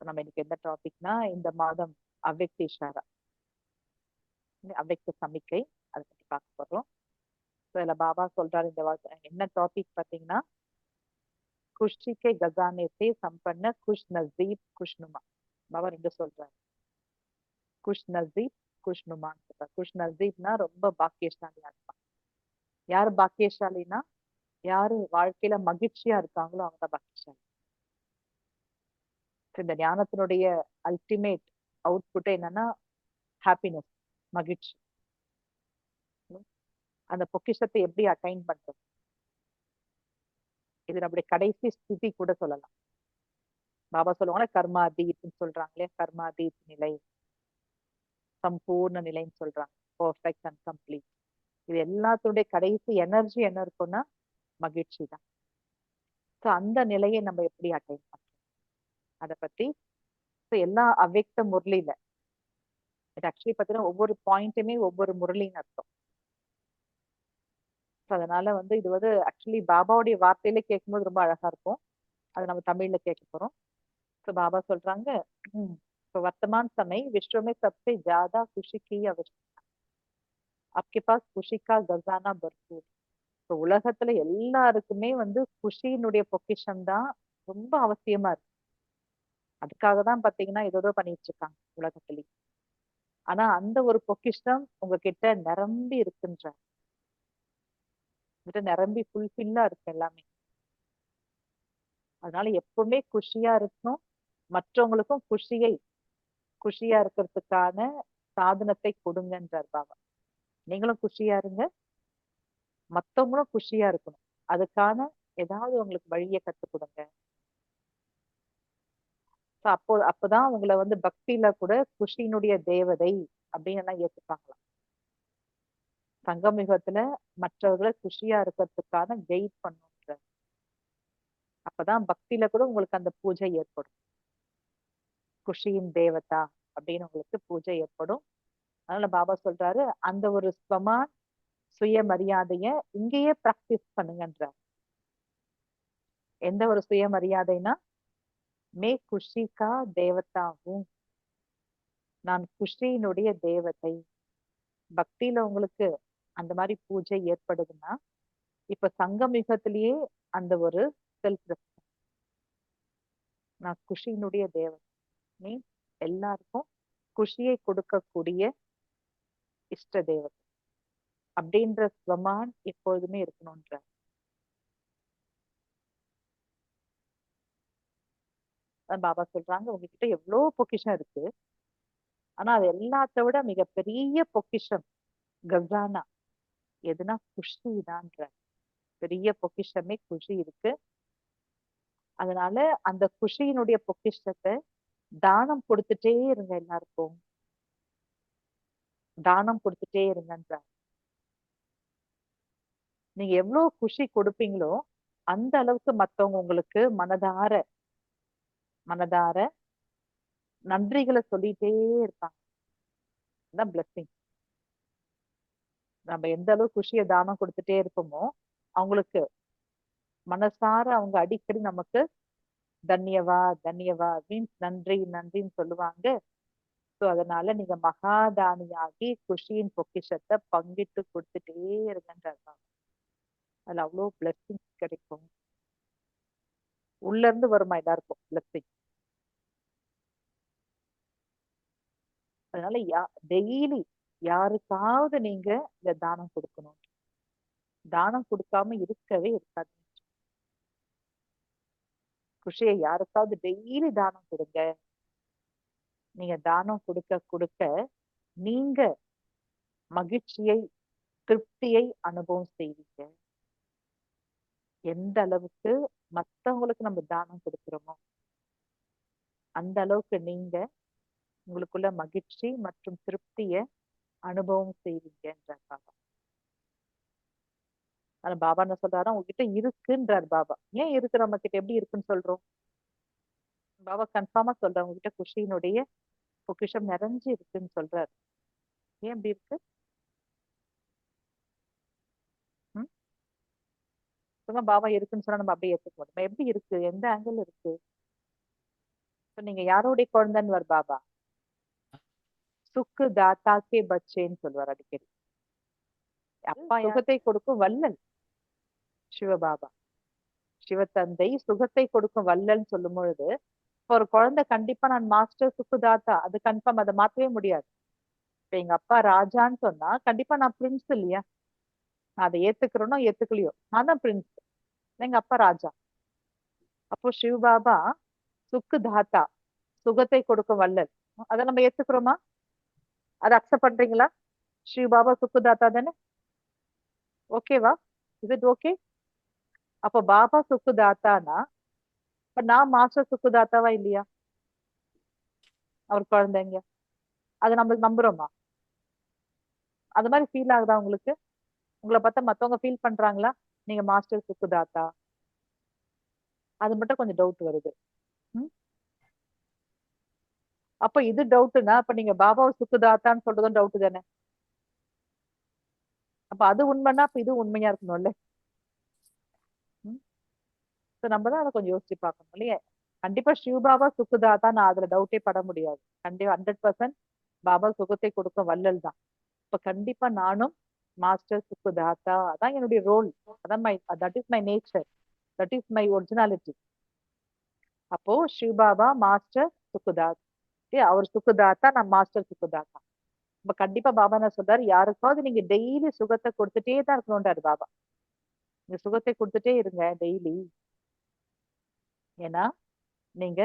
நம்ம இன்னைக்கு என்ன டாபிக்னா இந்த மாதம் அவ்வக்த இஷாரா, அவ்வக்த சமிக்கை, அதை பத்தி பார்க்க போறோம். இதுல பாபா சொல்றாரு இந்த என்ன டாபிக் பாத்தீங்கன்னா, खुशी के खजाने से संपन्न खुश नजदीक खुशनुमा. பாபா ரெண்டு சொல்றாரு, குஷ் நசீப் குஷ்னுமான்னு சொல்றாரு. குஷ் நசீப்னா ரொம்ப பாக்கியசாலியா இருப்பான். யாரு பாக்கியசாலினா, யாரு வாழ்க்கையில மகிழ்ச்சியா இருக்காங்களோ அவங்க தான் பாக்கியசாலி. இந்த ஞானத்தினுடைய அல்டிமேட் அவுட்புட் என்னன்னா ஹாப்பினஸ், மகிழ்ச்சி. அந்த பொக்கிஷத்தை எப்படி அட்டைன் பண்றது, இது நம்முடைய கடைசி ஸ்திதி கூட சொல்லலாம். பாபா சொல்லுவாங்க கர்மாதீத்னு சொல்றாங்களே, கர்மாதீத் நிலை, சம்பூர்ண நிலைன்னு சொல்றாங்க, பர்ஃபெக்ட் அண்ட் கம்ப்ளீட். இது எல்லாத்துடைய கடைசி எனர்ஜி என்ன இருக்கும்னா மகிழ்ச்சி தான். ஸோ அந்த நிலையை நம்ம எப்படி அட்டைன் பண்றோம் அதை பத்தி எல்லா அவ்வக்த முரளியில இது ஆக்சுவலி பார்த்தீங்கன்னா ஒவ்வொரு பாயிண்ட்டுமே ஒவ்வொரு முரளின்னு அர்த்தம். அதனால இது ஆக்சுவலி பாபாவுடைய வார்த்தையில கேட்கும்போது ரொம்ப அழகா இருக்கும். அதை நம்ம தமிழ்ல கேட்க போறோம். तो बाबा சொல்றாங்க, तो वर्तमान समय विश्व में सबसे ज्यादा खुशी की आवश्यकता, आपके पास खुशी का खजाना भरपूर. तो உலகத்துல எல்லாருக்குமே குஷியினுடைய பொக்கிஷம் தான் ரொம்ப அவசியமா இருக்கு. அதுக்காக தான் பாத்தீங்கன்னா ஏதோ பண்ணிட்டு இருக்காங்க உலகத்திலேயே. ஆனா அந்த ஒரு பொக்கிஷம் உங்ககிட்ட நிரம்பி இருக்குன்ற, நிரம்பி ஃபுல்ஃபில்லா இருக்கு எல்லாமே. அதனால எப்பவுமே குஷியா இருக்கணும், மற்றவங்களுக்கும் குஷியா இருக்கிறதுக்கான சாதனத்தை கொடுங்கன்றார் பாபா. நீங்களும் குஷியா இருங்க, மத்தவங்களும் குஷியா இருக்கணும், அதுக்கான ஏதாவது உங்களுக்கு வழியை கற்றுக் கொடுங்க. அப்பதான் உங்களை பக்தியில கூட குஷியினுடைய தேவதை அப்படின்னு எல்லாம் ஏத்துப்பாங்களாம். சங்கமிகத்துல மற்றவர்களை குஷியா இருக்கிறதுக்கான கைட் பண்ணுன்ற, அப்பதான் பக்தியில கூட உங்களுக்கு அந்த பூஜை ஏற்படும். குஷியின் தேவதா அப்படின்னு உங்களுக்கு பூஜை ஏற்படும். அதனால பாபா சொல்றாரு, அந்த ஒரு ஸ்வமான் சுயமரியாதைய இங்கேயே பிராக்டிஸ் பண்ணுங்கன்றார். எந்த ஒரு சுயமரியாதைனா, மே குஷி கா தேவதாவும், நான் குஷியினுடைய தேவதை. பக்தியில உங்களுக்கு அந்த மாதிரி பூஜை ஏற்படுதுன்னா, இப்ப சங்கமிகத்திலேயே அந்த ஒரு செல்ஃப் ரெஸ்பெக்ட், நான் குஷியினுடைய தேவதை, மீன் எல்லாருக்கும் குஷியை கொடுக்கக்கூடிய இஷ்ட தேவதை அப்படின்ற ஸ்வமான் எப்பொழுதுமே இருக்கணும்ன்ற. பாபா சொல்றாங்க, உங்ககிட்ட எவ்வளவு பொக்கிஷம் இருக்கு, ஆனா அது எல்லாத்த விட மிகப்பெரிய பொக்கிஷம் கஜானா எதுனா குஷி தான்ற. பெரிய பொக்கிஷமே குஷி இருக்கு. அதனால அந்த குஷியினுடைய பொக்கிஷத்தை தானம் கொடுத்துட்டே இருங்க, எல்லாருக்கும் தானம் கொடுத்துட்டே இருங்கன்ற. நீங்க எவ்வளவு குஷி கொடுப்பீங்களோ அந்த அளவுக்கு மத்தவங்க உங்களுக்கு மனதார மனதார நன்றிகளை சொல்லிட்டே இருப்பாங்க. பிளெஸிங். நம்ம எந்த அளவு குஷியை தானம் கொடுத்துட்டே இருப்போமோ அவங்களுக்கு மனசார அவங்க அடிக்கடி நமக்கு தன்யவா தன்யவா மீன்ஸ் நன்றி நன்றின்னு சொல்லுவாங்க. ஸோ அதனால நீங்க மகாதானியாகி குஷியின் பொக்கிஷத்தை பங்கிட்டு கொடுத்துட்டே இருங்கன்றாங்க. அதுல அவ்வளவு பிளெஸிங் கிடைக்கும். உள்ள இருந்து வருமா எல்லாருக்கும் பிளெஸிங். அதனால டெய்லி யாருக்காவது நீங்க இந்த தானம் கொடுக்கணும். தானம் கொடுக்காம இருக்கவே இருக்காது. குஷியை யாருக்காவது டெய்லி தானம் கொடுங்க. நீங்க தானம் கொடுக்க கொடுக்க நீங்க மகிழ்ச்சியை திருப்தியை அனுபவம் செய்வீங்க. எந்த அளவுக்கு மத்தவங்களுக்கு நம்ம தானம் கொடுக்கிறோமோ அந்த அளவுக்கு நீங்க உங்களுக்குள்ள மகிழ்ச்சி மற்றும் திருப்திய அனுபவம் செய்வீங்கன்றார் பாபா. ஆனா பாபா என்ன சொல்றாரா, உங்ககிட்ட இருக்குன்றார் பாபா. ஏன் இருக்கு, நம்ம கிட்ட எப்படி இருக்குன்னு சொல்றோம்? பாபா கன்ஃபார்மா சொல்றாரு, உங்ககிட்ட குஷியினுடைய பொக்கிஷம் நிறைஞ்சு இருக்குன்னு சொல்றாரு. ஏன் எப்படி இருக்கு? சும்மா பாபா இருக்குன்னு சொன்னா நம்ம அப்படியே ஏத்துக்க மாட்டோம். எப்படி இருக்கு, எந்த ஆங்கிள் இருக்கு? நீங்க யாருடைய குழந்தைன்னு பாபா? சுக்கு தாத்தாக்கே பச்சேன்னு சொல்லுவார் அடிக்கடி. அப்பா சுகத்தை கொடுக்கும் வல்லல் சிவபாபா. சிவத்தந்தை சுகத்தை கொடுக்கும் வல்லல்னு சொல்லும் பொழுது ஒரு குழந்தை கண்டிப்பா நான் மாஸ்டர் சுக்குதாத்தா, அது கன்ஃபார்ம், அதை மாத்தவே முடியாது. இப்ப எங்க அப்பா ராஜான்னு சொன்னா கண்டிப்பா நான் பிரின்ஸ் இல்லையா? நான் அதை ஏத்துக்கிறோனோ ஏத்துக்கலையோ நான் தான் பிரின்ஸ், எங்க அப்பா ராஜா. அப்போ சிவபாபா சுக்கு தாத்தா, சுகத்தை கொடுக்கும் வல்லல், அதை நம்ம ஏத்துக்கிறோமா? அதை அக்செப்ட் பண்றீங்களா? சிவபாபா சுக்கு தாத்தா தானே? ஓகேவா? Is it okay? அப்ப பாபா சுக்கு தாத்தானா இப்ப நான் மாஸ்டர் சுக்கு தாத்தாவா இல்லையா? அவர் குழந்தைங்க, அதை நம்ம நம்புறோமா? அது மாதிரி ஃபீல் ஆகுதா உங்களுக்கு? உங்களை பார்த்தா மத்தவங்க ஃபீல் பண்றாங்களா நீங்க மாஸ்டர் சுக்குதாத்தா? அது மட்டும் கொஞ்சம் டவுட் வருது. அப்ப இது டவுட்னா அப்ப நீங்க பாபாவை சுக்குதாத்தான்னு சொல்றதும் டவுட் தானே? அப்ப அது உண்மைன்னா அப்ப இது உண்மையா இருக்கணும்ல. நம்ம தான் அதை கொஞ்சம் யோசிச்சு பார்க்கணும் இல்லையா? கண்டிப்பா சிவபாபா சுக்குதாத்தா, நான் அதுல டவுட்டே பட முடியாது. கண்டிப்பா 100% பாபா சுகத்தை கொடுக்க வல்லல் தான். இப்ப கண்டிப்பா நானும் மாஸ்டர் சுக்குதாத்தா, அதான் என்னுடைய ரோல், அதான் that is my nature, that is my originality. அப்போ சிவபாபா மாஸ்டர் சுக்குதாத், அவர் சுக்குதாத்தா, நான் மாஸ்டர் சுக்குதாத்தா. இப்ப கண்டிப்பா பாபா என்ன சொல்றாரு, யாருக்காவது நீங்க டெய்லி சுகத்தை கொடுத்துட்டே தான் இருக்கணும்ன்றாரு பாபா. நீங்க சுகத்தை கொடுத்துட்டே இருங்க டெய்லி. ஏன்னா நீங்க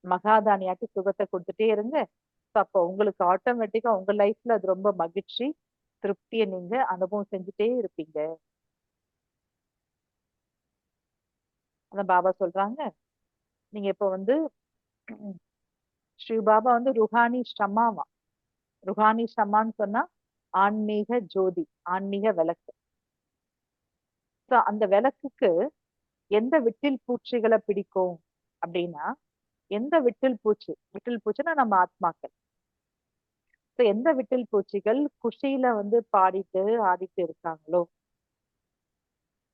மகாதானியாக்கு சுகத்தை கொடுத்துட்டே இருங்க. அப்போ உங்களுக்கு ஆட்டோமேட்டிக்கா உங்க லைஃப்ல அது ரொம்ப மகிழ்ச்சி, திருப்தியை நீங்க அனுபவம் செஞ்சுட்டே இருப்பீங்க. அதான் பாபா சொல்றாங்க, நீங்க இப்ப ஸ்ரீ பாபா ருஹானி ஷமாவா. ருஹானி ஷமான்னு சொன்னா ஆன்மீக ஜோதி, ஆன்மீக விளக்கு. அந்த விளக்குக்கு எந்த விட்டில் பூச்சிகளை பிடிக்கும் அப்படின்னா, எந்த விட்டில் பூச்சி, விட்டில் பூச்சின்னா நம்ம ஆத்மாக்கள். எந்த விட்டில் பூச்சிகள் குஷியில பாடிட்டு ஆடிட்டு இருக்காங்களோ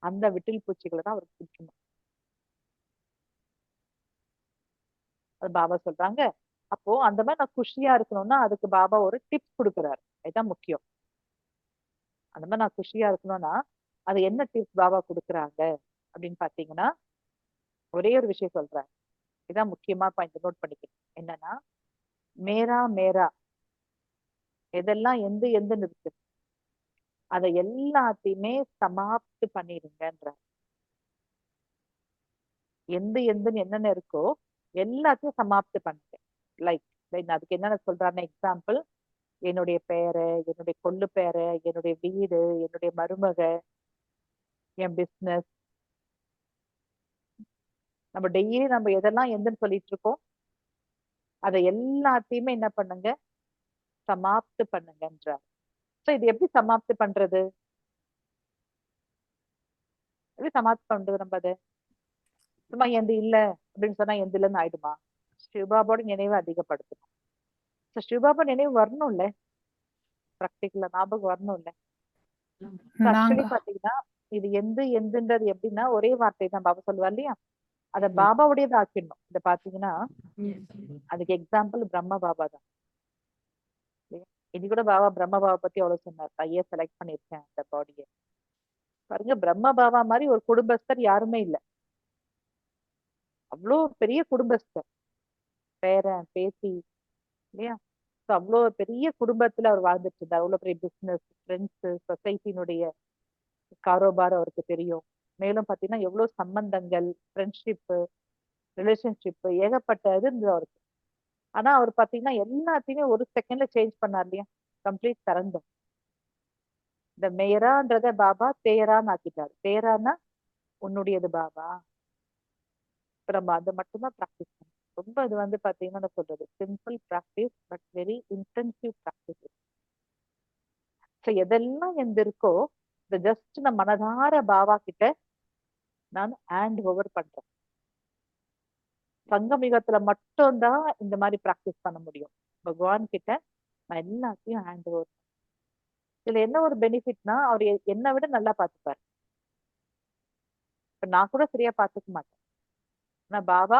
அந்த விட்டில் பூச்சிகளை தான் அவருக்கு பிடிக்கணும். அது பாபா சொல்றாங்க. அப்போ அந்த மாதிரி நான் குஷியா இருக்கணும்னா அதுக்கு பாபா ஒரு டிப்ஸ் கொடுக்குறாரு. இதுதான் முக்கியம். அந்த மாதிரி நான் குஷியா இருக்கணும்னா அது என்ன டிப்ஸ் பாபா கொடுக்குறாங்க அப்படின்னு பாத்தீங்கன்னா, ஒரே ஒரு விஷயம் சொல்றேன், இதான் முக்கியமா பாயிண்ட் நோட் பண்ணிக்கணும். என்னன்னா, மேரா மேரா, எதெல்லாம் எந்த எந்தன்னு இருக்கு அதை எல்லாத்தையுமே சமாப்து பண்ணிடுங்கன்ற. எந்த எந்தன்னு என்னென்ன இருக்கோ எல்லாத்தையும் சமாப்து பண்ணுங்க. லைக் அதுக்கு என்னென்ன சொல்றாருன்னா, எக்ஸாம்பிள், என்னுடைய பேரை, என்னுடைய கொள்ளு பேரை, என்னுடைய வீடு, என்னுடைய மருமக, என் பிசினஸ். நம்ம டெய்லி நம்ம எதெல்லாம் எந்தன்னு சொல்லிட்டு இருக்கோம் அதை எல்லாத்தையுமே என்ன பண்ணுங்க, சமாப்து பண்ணுங்கன்றார். இது எப்படி சமாப்து பண்றது? எப்படி சமாப்து பண்றது? நம்ம அதை சும்மா எந்த இல்ல அப்படின்னு சொன்னா எந்த இல்லைன்னு ஆயிடுமா? சிவபாபாவோட நினைவை அதிகப்படுத்தணும். சிவபாபா நினைவு வரணும்ல, பிராக்டிகலா ஞாபகம் வரணும்ல. ஆக்சுவலி பாத்தீங்கன்னா இது எந்துன்றது எப்படின்னா ஒரே வார்த்தை தான் பாபா சொல்லுவா இல்லையா, அத பாபாவுடையது ஆக்கிடணும். இத பாத்தீங்கன்னா அதுக்கு எக்ஸாம்பிள் பிரம்ம பாபா தான். இது கூட பாபா பிரம்ம பாபா பத்தி எவ்வளவு சொன்னார், ஐயா செலக்ட் பண்ணிருக்கேன் அந்த பாடியை. பாருங்க, பிரம்ம பாபா மாதிரி ஒரு குடும்பஸ்தர் யாருமே இல்லை. அவ்வளோ பெரிய குடும்பஸ்தர், பேரன் பேத்தி இல்லையா? அவ்வளோ பெரிய குடும்பத்துல அவர் வாழ்ந்துட்டு இருந்தார். அவ்வளவு பெரிய பிசினஸ், ஃப்ரெண்ட்ஸ், சொசைட்டினுடைய காரோபார் அவருக்கு தெரியும். மேலும் பாத்தீங்கன்னா எவ்வளவு சம்பந்தங்கள், ஃப்ரெண்ட்ஷிப்பு, ரிலேஷன்ஷிப் ஏகப்பட்ட இது இருந்தது அவருக்கு. ஆனா அவர் பாத்தீங்கன்னா எல்லாத்தையுமே ஒரு செகண்ட்ல சேஞ்ச் பண்ணார் இல்லையா? Complete surrender. இந்த மேரான்றத பாபா தேரான்னு ஆக்கிட்டாரு. தேரான்னா உன்னுடையது பாபா. இப்ப நம்ம அதை மட்டும்தான் ப்ராக்டிஸ் பண்ணணும். ரொம்ப இது பாத்தீங்கன்னா நான் சொல்றது simple practice, but very intensive practice. எதெல்லாம் எந்த இருக்கோ இந்த ஜஸ்ட் நான் மனதார பாபா கிட்ட நான் ஹேண்ட் ஓவர் பண்றேன். சங்கமிகத்துல மட்டும்தான் இந்த மாதிரி பிராக்டிஸ் பண்ண முடியும். பகவான் கிட்ட நான் எல்லாத்தையும் ஹேண்ட் ஓவர். இதுல என்ன ஒரு பெனிஃபிட்னா, அவர் என்னை விட நல்லா பார்த்துப்பாரு. இப்ப நான் கூட சரியா பார்த்துக்க மாட்டேன். ஆனா பாபா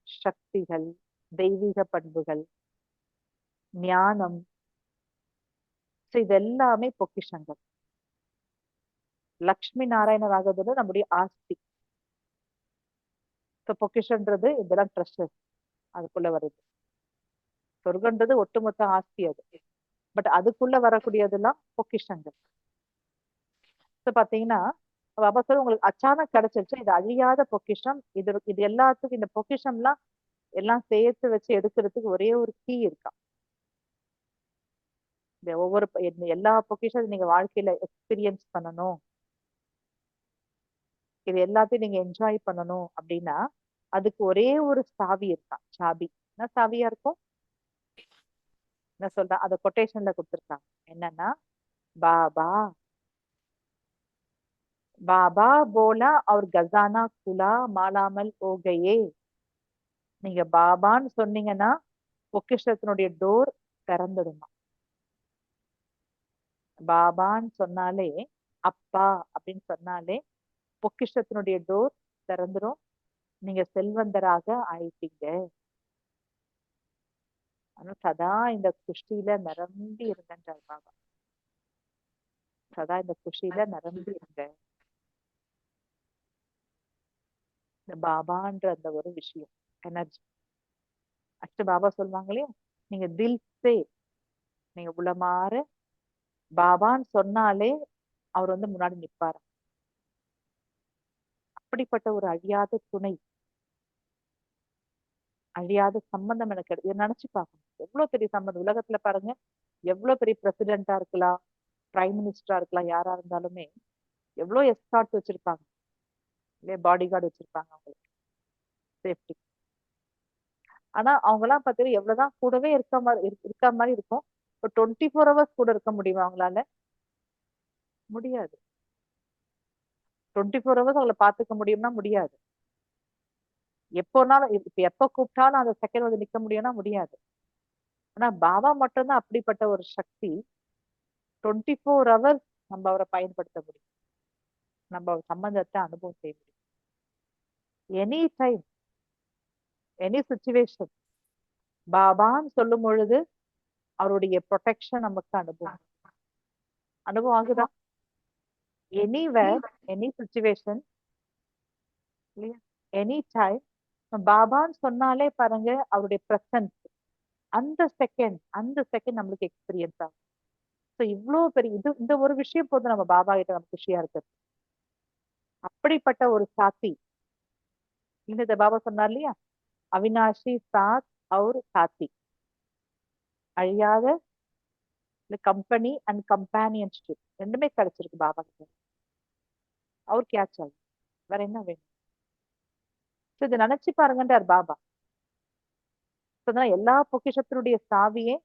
சக்திகள், தெய்வீக பண்புகள், ஞானம், இது எல்லாமே பொக்கிஷங்கள். லக்ஷ்மி நாராயண ராகவதோட நம்முடைய ஆஸ்தி. பொக்கிஷன்றது இதெல்லாம் ட்ரெஷர்ஸ் அதுக்குள்ள வருது. சொர்க்கன்றது ஒட்டுமொத்த ஆஸ்தி அது. பட் அதுக்குள்ள வரக்கூடியதெல்லாம் பொக்கிஷங்கள். பாத்தீங்கன்னா பாபா சொல்ல உங்களுக்கு அச்சானக் கிடைச்சிருச்சு, இது அழியாத பொக்கிஷம். இது எல்லாத்துக்கும் இந்த பொக்கிஷம்லாம் எல்லாம் சேர்த்து வச்சு எடுக்கிறதுக்கு ஒரே ஒரு கீ இருக்கா. இந்த ஒவ்வொரு எல்லா பொக்கிஷம் நீங்க வாழ்க்கையில எக்ஸ்பீரியன்ஸ் பண்ணணும், இது எல்லாத்தையும் நீங்க என்ஜாய் பண்ணணும் அப்படின்னா அதுக்கு ஒரே ஒரு சாவி இருக்கா. சாவி என்ன சாவியா இருக்கும்? என்ன சொல்றேன், அத கொட்டேஷன்ல கொடுத்துருக்காங்க. என்னன்னா, பாபா பாபா போலா அவர் கசானா குலா மாலாமல் ஓகையே. நீங்க பாபான்னு சொன்னீங்கன்னா பொக்கிஷத்தினுடைய டோர் திறந்துடுமா. பாபான்னு சொன்னாலே, அப்பா அப்படின்னு சொன்னாலே பொக்கிஷத்தினுடைய டோர் திறந்துடும். நீங்க செல்வந்தராக ஆயிட்டீங்க. ஆனா சதா இந்த குஷியில நிரம்பி இருங்கன்றார் பாபா. சதா இந்த குஷியில நிரம்பி இருங்க. இந்த பாபான்ற அந்த ஒரு விஷயம், எனர்ஜி. அச்சு பாபா சொல்லுவாங்களே, நீங்க தில் சே, நீங்க உளமாற பாபான்னு சொன்னாலே அவர் வந்து முன்னாடி நிற்பாரு. அப்படிப்பட்ட ஒரு அழியாத துணை, அழியாத சம்பந்தம் எனக்கு இதை நினைச்சு பார்க்கணும். எவ்வளவு பெரிய சம்பந்தம் உலகத்துல பாருங்க, எவ்வளவு பெரிய பிரசிடென்டா இருக்கலாம், பிரைம் மினிஸ்டரா இருக்கலாம், யாரா இருந்தாலுமே எவ்வளவு எஸ்கார்ட் வச்சிருப்பாங்க இல்லையா, பாடி கார்டு வச்சிருப்பாங்க அவங்களுக்கு சேஃப்டி. ஆனா அவங்க எல்லாம் பாத்தீங்கன்னா எவ்வளவுதான் கூடவே இருக்க மாதிரி இருக்கும். இப்போ 24 hours கூட இருக்க முடியுமா அவங்களால? முடியாது. 24 hours அவங்களை பாத்துக்க முடியும்னா முடியாது. எப்போனாலும் இப்ப எப்ப கூப்பிட்டாலும் அந்த செகண்ட் வந்து நிக்க முடியும்னா முடியாது. ஆனா பாபா மட்டும்தான் அப்படிப்பட்ட ஒரு சக்தி. 24 hours நம்ம அவரை பயன்படுத்த முடியும், நம்ம அவர் சம்பந்தத்தை அனுபவம் செய்ய முடியும். எனி டைம், எனி சுச்சுவேஷன் பாபான்னு சொல்லும் பொழுது அவருடைய ப்ரொடெக்ஷன் நமக்கு அனுபவம் ஆகுதா? Anywhere, any situation, any time பாபான்னு சொன்னாலே பாருங்க அவருடைய பிரசன்ஸ் அந்த செகண்ட் நம்மளுக்கு எக்ஸ்பீரியன்ஸ் ஆகும். ஸோ இவ்வளவு பெரிய இந்த ஒரு விஷயம் போது நம்ம பாபா கிட்ட நம்ம குஷியா இருக்கிறது. அப்படிப்பட்ட ஒரு சாத்தி. இந்த பாபா சொன்னார் இல்லையா, அவினாஷி சாத் அவர் சாத்தி, அழியாத கம்பெனி அண்ட் கம்பானியன்ஷிப் ரெண்டுமே கிடைச்சிருக்கு பாபா கிட்ட. அவர் கேட்ச் ஆகும், வேற என்ன வேணும்? இதை நினைச்சு பாருங்கன்றார் பாபா. எல்லா பொக்கிஷத்தினுடைய சாவியே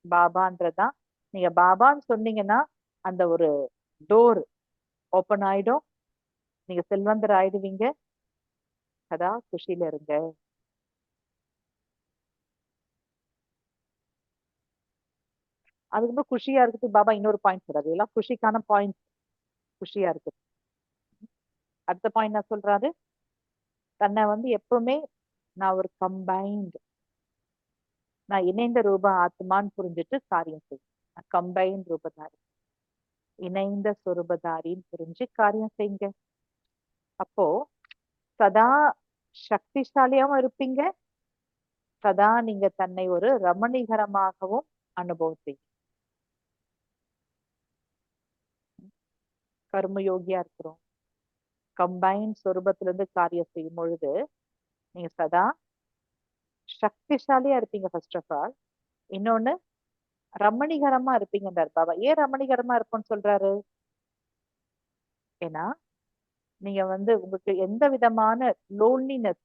பாபான்றதுதான். நீங்க பாபான்னு சொன்னீங்கன்னா அந்த ஒரு டோர் ஓப்பன் ஆயிடும், நீங்க செல்வந்தர் ஆயிடுவீங்க. சதா குஷியில இருங்க. அதுக்கு குஷியா இருக்குது பாபா இன்னொரு பாயிண்ட் சொல்றாரு. இதெல்லாம் குஷிக்கான பாயிண்ட். குஷியா இருக்கு. அடுத்த பாயிண்ட் என்ன சொல்றாரு, தன்னை வந்து எப்பவுமே நான் ஒரு கம்பைன்ட், நான் இணைந்த ரூப ஆத்மான்னு புரிஞ்சுட்டு காரியம் செய்யும். கம்பைன் ரூபதாரி, இணைந்த சொரூபதாரின்னு புரிஞ்சு காரியம் செய்யுங்க. அப்போ சதா சக்திசாலியாவும் இருப்பீங்க, சதா நீங்க தன்னை ஒரு ரமணீகரமாகவும் அனுபவம் செய்யும். கர்மயோகியா இருக்கிறோம், கம்பைன் சொரூபத்துல இருந்து காரியம் செய்யும் பொழுது நீங்க சதா சக்திசாலியா இருப்பீங்க ஃபர்ஸ்ட் ஆஃப் ஆல். இன்னொன்னு ரமணிகரமா இருப்பீங்கன்றார் பாபா. ஏன் ரமணிகரமா இருப்போம்னு சொல்றாரு? ஏன்னா நீங்க வந்து உங்களுக்கு எந்த விதமான லோன்லினஸ்,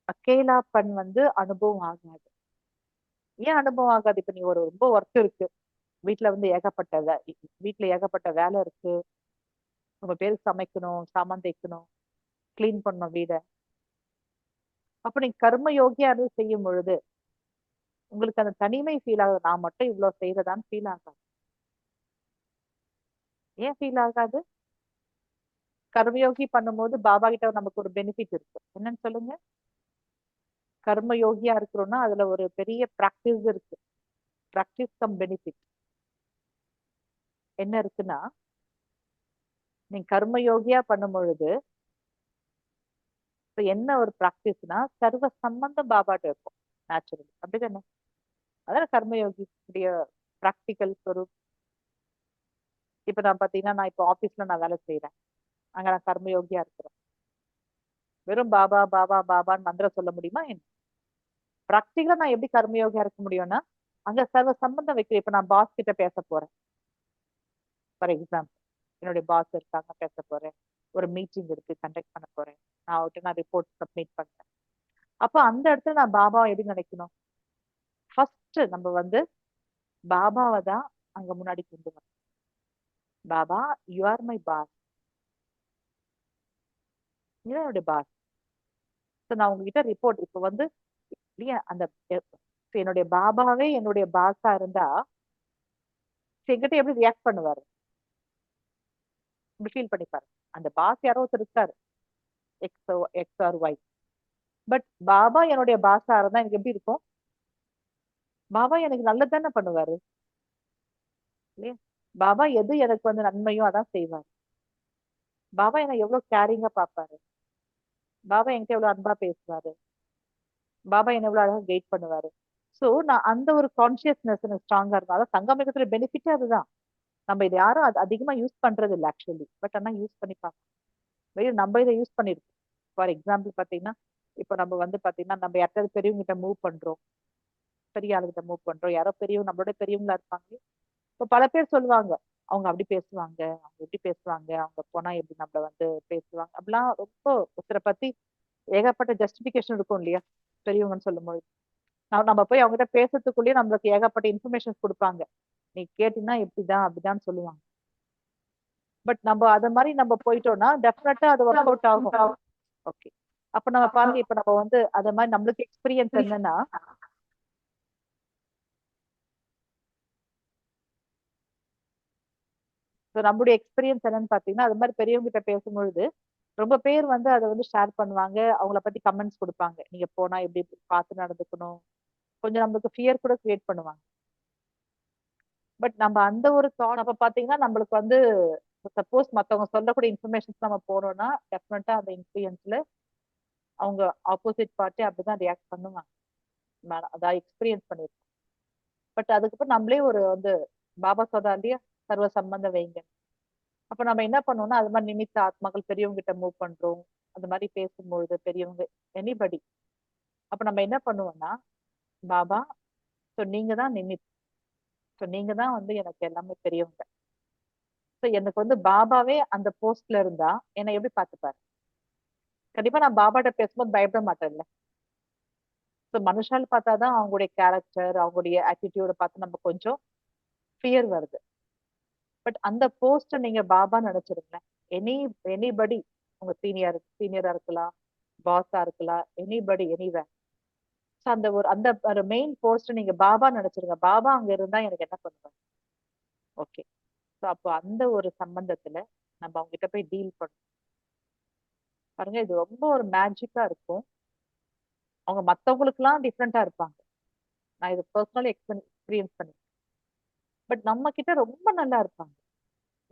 அக்கேலாப்பன் வந்து அனுபவம் ஆகாது. ஏன் அனுபவம் ஆகாது? இப்ப நீ ரொம்ப ஒர்க் இருக்கு, வீட்டுல வந்து வீட்டுல ஏகப்பட்ட வேலை இருக்கு, உங்க பேருக்கு சமைக்கணும், சாமான் தைக்கணும், கிளீன் பண்ணணும் வீட. அப்ப நீங்க கர்ம யோகியா இருந்து செய்யும் பொழுது உங்களுக்கு அந்த தனிமை ஃபீல் ஆகுது. நான் மட்டும் இவ்வளவு செய்யறதான்னு ஃபீல் ஆகாது. ஏன் ஃபீல் ஆகாது? கர்மயோகி பண்ணும்போது பாபா கிட்ட நமக்கு ஒரு பெனிஃபிட் இருக்கு. என்னன்னு சொல்லுங்க. கர்ம யோகியா இருக்கிறோம்னா அதுல ஒரு பெரிய பிராக்டிஸ் இருக்கு. Practice come benefit. என்ன இருக்குன்னா, நீங்க கர்ம யோகியா பண்ணும் பொழுது என்ன ஒரு பிராக்டிஸ்னா, சர்வ சம்பந்தம் பாபாட்ட இருக்கும் நேச்சுரலி. அப்படிதானே? அதான் கர்மயோகி உடைய பிராக்டிக்கல் ஸ்வரூப். இப்ப நான் பாத்தீங்கன்னா, நான் இப்ப ஆபீஸ்ல நான் வேலை செய்யறேன். அங்க நான் கர்மயோகியா இருக்கிறேன். வெறும் பாபா பாபா பாபான்னு மந்திரம் சொல்ல முடியுமா என்ன? பிராக்டிக்கலா நான் எப்படி கர்மயோகியா இருக்க முடியும்னா, அங்க சர்வ சம்பந்தம் வைக்கிறேன். இப்ப நான் பாஸ் கிட்ட பேச போறேன். ஃபார் எக்ஸாம்பிள், என்னுடைய பாஸ் இருக்காங்க, பேச போறேன். ஒரு மீட்டிங் இருக்கு, கண்டக்ட் பண்ண போறேன். நான் ரிப்போர்ட் சப்மிட் பண்றேன். அப்ப அந்த இடத்துல நான் பாபாவை எப்படி நினைக்கணும்? ஃபர்ஸ்ட் நம்ம வந்து பாபாவை தான் அங்க முன்னாடி கொண்டு வரணும். Baba, you are my boss. நீதான் என்னுடைய பாஸ். நான் உங்ககிட்ட ரிப்போர்ட் இப்ப வந்து இல்லையா அந்த என்னுடைய பாபாவே என்னுடைய பாஸா இருந்தா என்கிட்ட எப்படி ரியாக்ட் பண்ணுவாரு? இப்படி ஃபீல் பண்ணிப்பாரு. அந்த பாஸ் யாரோ ஒருத்தர் இருக்காரு, X X or Y. But பாபா என்னுடைய பாஸா இருந்தா எனக்கு எப்படி இருக்கும்? பாபா எனக்கு நல்லது தானே பண்ணுவாரு இல்லையா? பாபா எது எனக்கு வந்து நன்மையோ அதான் செய்வாரு. பாபா என்ன எவ்வளவு கேரிங்கா பாப்பாரு. பாபா என்கிட்ட எவ்வளவு அன்பா பேசுவாரு. பாபா என்ன எவ்வளவு அழகா கைட் பண்ணுவாரு. சோ நான் அந்த ஒரு கான்சியஸ்னஸ் எனக்கு ஸ்ட்ராங்கா இருக்கும். அதான் சங்கமிகத்துல பெனிஃபிட்டே அதுதான். நம்ம இதை யாரும் அதிகமா யூஸ் பண்றது இல்லை ஆக்சுவலி. பட் ஆனா யூஸ் பண்ணி பார்க்கணும். நம்ம இதை யூஸ் பண்ணிருக்கோம். ஃபார் எக்ஸாம்பிள் பாத்தீங்கன்னா, இப்ப நம்ம வந்து பாத்தீங்கன்னா நம்ம யார்ட்டாவது பெரியவங்க கிட்ட மூவ் பண்றோம். பெரிய ஆளுகிட்ட மூவ் பண்றோம். யாரோ பெரியவங்க நம்மளோட பெரியவங்களா இருப்பாங்க. இப்ப பல பேர் சொல்லுவாங்க, அவங்க அப்படி பேசுவாங்க, அவங்க எப்படி பேசுவாங்க, அவங்க போனா எப்படி நம்மள வந்து பேசுவாங்க அப்படிலாம் ரொம்ப ஒருத்தரை பத்தி ஏகப்பட்ட ஜஸ்டிபிகேஷன் இருக்கும் இல்லையா? பெரியவங்கன்னு சொல்லும்போது நம்ம போய் அவங்ககிட்ட பேசுறதுக்குள்ளேயே நம்மளுக்கு ஏகப்பட்ட இன்ஃபர்மேஷன் கொடுப்பாங்க. நீ கேட்டீங்கன்னா இப்படிதான் அப்படிதான் சொல்லுவாங்க. பட் நம்ம அத மாதிரி நம்ம போயிட்டோம்னா டெஃபினட்டா அது ஒர்க் அவுட் ஆகும். ஓகே. அப்ப நம்ம பாருங்க, இப்ப நம்ம வந்து அத மாதிரி நம்மளுக்கு எக்ஸ்பீரியன்ஸ் என்னன்னா, நம்மளுடைய எக்ஸ்பீரியன்ஸ் என்னன்னு பாத்தீங்கன்னா, அது மாதிரி பெரியவங்க கிட்ட பேசும்பொழுது ரொம்ப பேர் வந்து அதை வந்து ஷேர் பண்ணுவாங்க. அவங்கள பத்தி கமெண்ட்ஸ் கொடுப்பாங்க. நீங்க போனா எப்படி பார்த்து நடந்துக்கணும். கொஞ்சம் நம்மளுக்கு ஃபியர் கூட கிரியேட் பண்ணுவாங்க. பட் நம்ம அந்த ஒரு தாட் அப்ப பாத்தீங்கன்னா நம்மளுக்கு வந்து சப்போஸ் மத்தவங்க சொல்லக்கூடிய இன்ஃபர்மேஷன்ஸ் நம்ம போறோம்னா டெஃபினட்டா அந்த இன்ஃபுளுயன்ஸ்ல அவங்க ஆப்போசிட் பார்ட்டி அப்படிதான் ரியாக்ட் பண்ணுவாங்க. அதான் எக்ஸ்பீரியன்ஸ் பண்ணிருக்கோம். பட் அதுக்கப்புறம் நம்மளே ஒரு வந்து பாபா சொல்றா இல்லையா, சர்வ சம்பந்தம் வைங்க. அப்ப நம்ம என்ன பண்ணோம்னா அது மாதிரி நிமித்த ஆத்மாக்கள் பெரியவங்க கிட்ட மூவ் பண்றோம். அந்த மாதிரி பேசும்பொழுது பெரியவங்க எனிபடி அப்ப நம்ம என்ன பண்ணுவோம்னா, பாபா சோ நீங்க தான் நிமித். சோ நீங்க தான் வந்து எனக்கு எல்லாமே பெரியவங்க. சோ எனக்கு வந்து பாபாவே அந்த போஸ்ட்ல இருந்தா என்னை எப்படி பார்த்துப்பாரு? கண்டிப்பா நான் பாபாட்ட பேசும்போது பயப்பட மாட்டேன்ல. சோ மனுஷால் பார்த்தாதான் அவங்களுடைய கேரக்டர், அவங்களுடைய ஆட்டிடியூட பார்த்து நம்ம கொஞ்சம் ஃபியர் வருது. பட் அந்த போஸ்ட நீங்க பாபா நினைச்சிருங்களேன். எனி எனிபடி உங்க சீனியரா இருக்கலாம், பாஸா இருக்கலாம், எனிபடி எனிவேர். சோ அந்த ஒரு மெயின் போஸ்ட் நீங்க பாபா நினைச்சிருங்க. பாபா அங்க இருந்தா எனக்கு என்ன பண்ணுவாங்க? ஓகே. சோ அப்போ அந்த ஒரு சம்பந்தத்துல நம்ம அவங்க கிட்ட போய் டீல் பண்ணணும். பாருங்க, இது ரொம்ப ஒரு மேஜிக்கா இருக்கும். அவங்க மத்தவங்களுக்கு எல்லாம் டிஃப்ரெண்டா இருப்பாங்க. நான் இது பர்சனலி எக்ஸ்பீரியன்ஸ் பண்ணி. பட் நம்ம கிட்ட ரொம்ப நல்லா இருப்பாங்க.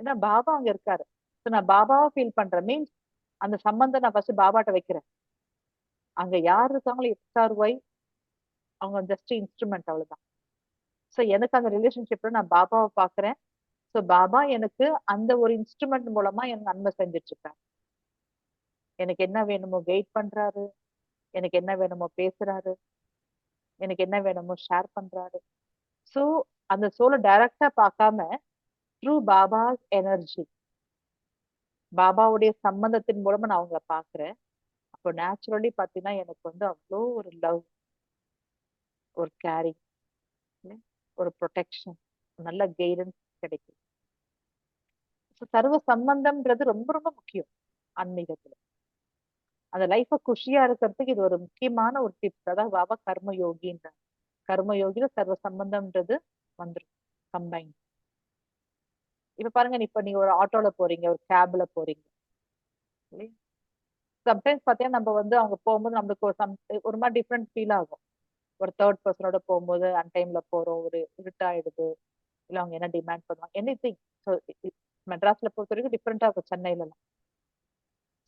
ஏன்னா பாபா அங்க இருக்காரு. சோ நான் பாபாவா ஃபீல் பண்றேன். மீன்ஸ் அந்த சம்பந்தம் நான் ஃபர்ஸ்ட் பாபாட்ட வைக்கிறேன். அங்க யார் இருக்காங்களோ எக்ஸ் ஆர் ஒய், அவங்க ஜஸ்ட் இன்ஸ்ட்ருமெண்ட் அவ்வளவுதான். சோ எனக்கு அந்த ரிலேஷன்ஷிப்ல நான் பாபாவை பாக்குறேன். சோ பாபா எனக்கு அந்த ஒரு இன்ஸ்ட்ருமெண்ட் மூலமா எனக்கு நன்மை செஞ்சுட்டு இருக்காரு. எனக்கு என்ன வேணுமோ கைட் பண்றாரு. எனக்கு என்ன வேணுமோ பேசுறாரு. எனக்கு என்ன வேணுமோ ஷேர் பண்றாரு. சோ அந்த சோலை டைரக்டா பார்க்காம த்ரூ பாபா எனர்ஜி, பாபாவுடைய சம்பந்தத்தின் மூலமா நான் அவங்கள பாக்குறேன். அப்போ நேச்சுரலி பாத்தீங்கன்னா எனக்கு வந்து அவ்வளோ ஒரு லவ், ஒரு கேரிங், ஒரு ப்ரொடெக்ஷன், நல்ல கைடன்ஸ் கிடைக்கும். சர்வ சம்பந்தம்ன்றது ரொம்ப ரொம்ப முக்கியம் ஆன்மீகத்துல. அந்த லைஃப குஷியா இருக்கிறதுக்கு இது ஒரு முக்கியமான ஒரு டிப்ஸ். அதாவது பாபா கர்ம யோகின்ற கர்ம யோகில சர்வ சம்பந்தம்ன்றது வந்துடும் கம்பைன். இப்ப பாருங்க, இப்ப நீங்க ஒரு ஆட்டோல போறீங்க, ஒரு கேப்ல போறீங்க. சம்டைம்ஸ் பாத்தீங்கன்னா நம்ம வந்து அவங்க போகும்போது நம்மளுக்கு ஒரு மாதிரி டிஃப்ரெண்ட் ஃபீல் ஆகும். ஒரு தேர்ட் பர்சனோட போகும்போது அன்டைம்ல போறோம், ஒரு இருட்டாயிடுது, இல்ல அவங்க என்ன டிமாண்ட் பண்ணுவாங்க, எனிதிங். ஸோ மெட்ராஸ்ல பொறுத்த வரைக்கும் டிஃப்ரெண்டா இருக்கும் சென்னையில எல்லாம்.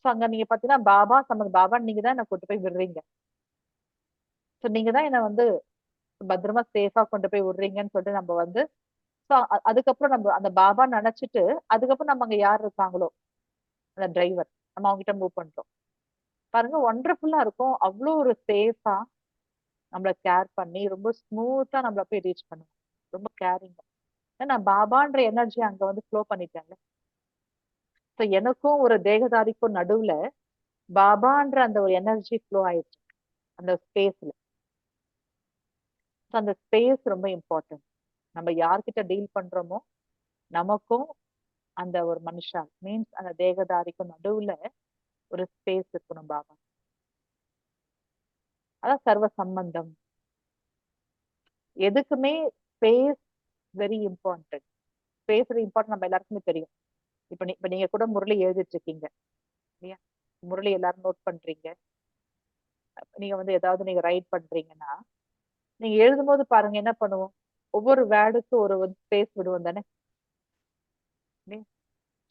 ஸோ அங்க நீங்க பாத்தீங்கன்னா பாபா சம்மந்த பாபா நீங்க தான் என்ன கூட்டு போய் விடுறீங்க. ஸோ நீங்க தான் என்ன வந்து பத்திரமா சேஃபா கொண்டு போய் விடுறீங்கன்னு சொல்லிட்டு நம்ம வந்து ஸோ அதுக்கப்புறம் நம்ம அந்த பாபா நினைச்சிட்டு அதுக்கப்புறம் நம்ம அங்க யார் இருக்காங்களோ அந்த டிரைவர் நம்ம அவங்க கிட்ட மூவ் பண்றோம். பாருங்க ஒண்டர்ஃபுல்லா இருக்கும். அவ்வளோ ஒரு சேஃபா நம்மள கேர் பண்ணி ரொம்ப ஸ்மூத்தா நம்மள போய் ரீச் பண்ணுவோம். ரொம்ப கேரிங். ஏன்னா பாபான்ற எனர்ஜி அங்க வந்து ஃப்ளோ பண்ணிட்டாங்க. ஸோ எனக்கும் ஒரு தேகதாரிக்கும் நடுவுல பாபான்ற அந்த ஒரு எனர்ஜி ஃப்ளோ ஆயிடுச்சு அந்த ஸ்பேஸ்ல. ஸோ அந்த ஸ்பேஸ் ரொம்ப இம்பார்ட்டன்ட். நம்ம யார்கிட்ட டீல் பண்றோமோ நமக்கும் அந்த ஒரு மனுஷா மீன்ஸ் அந்த தேகதாரிக்கும் நடுவுல ஒரு ஸ்பேஸ் இருக்கணும் பாபா. அதான் சர்வ சம்பந்தம். எதுக்குமே space very important. Space very important நம்ம எல்லாருக்குமே தெரியும். இப்ப நீங்க கூட முரளி எழுதிட்டு இருக்கீங்க இல்லையா? முரளி எல்லாரும் நோட் பண்றீங்க. நீங்க வந்து ஏதாவது நீங்க ரைட் பண்றீங்கன்னா நீங்க எழுதும் போது பாருங்க என்ன பண்ணுவோம், ஒவ்வொரு வேர்டுக்கு ஒரு ஸ்பேஸ் விடுவோம் தானே.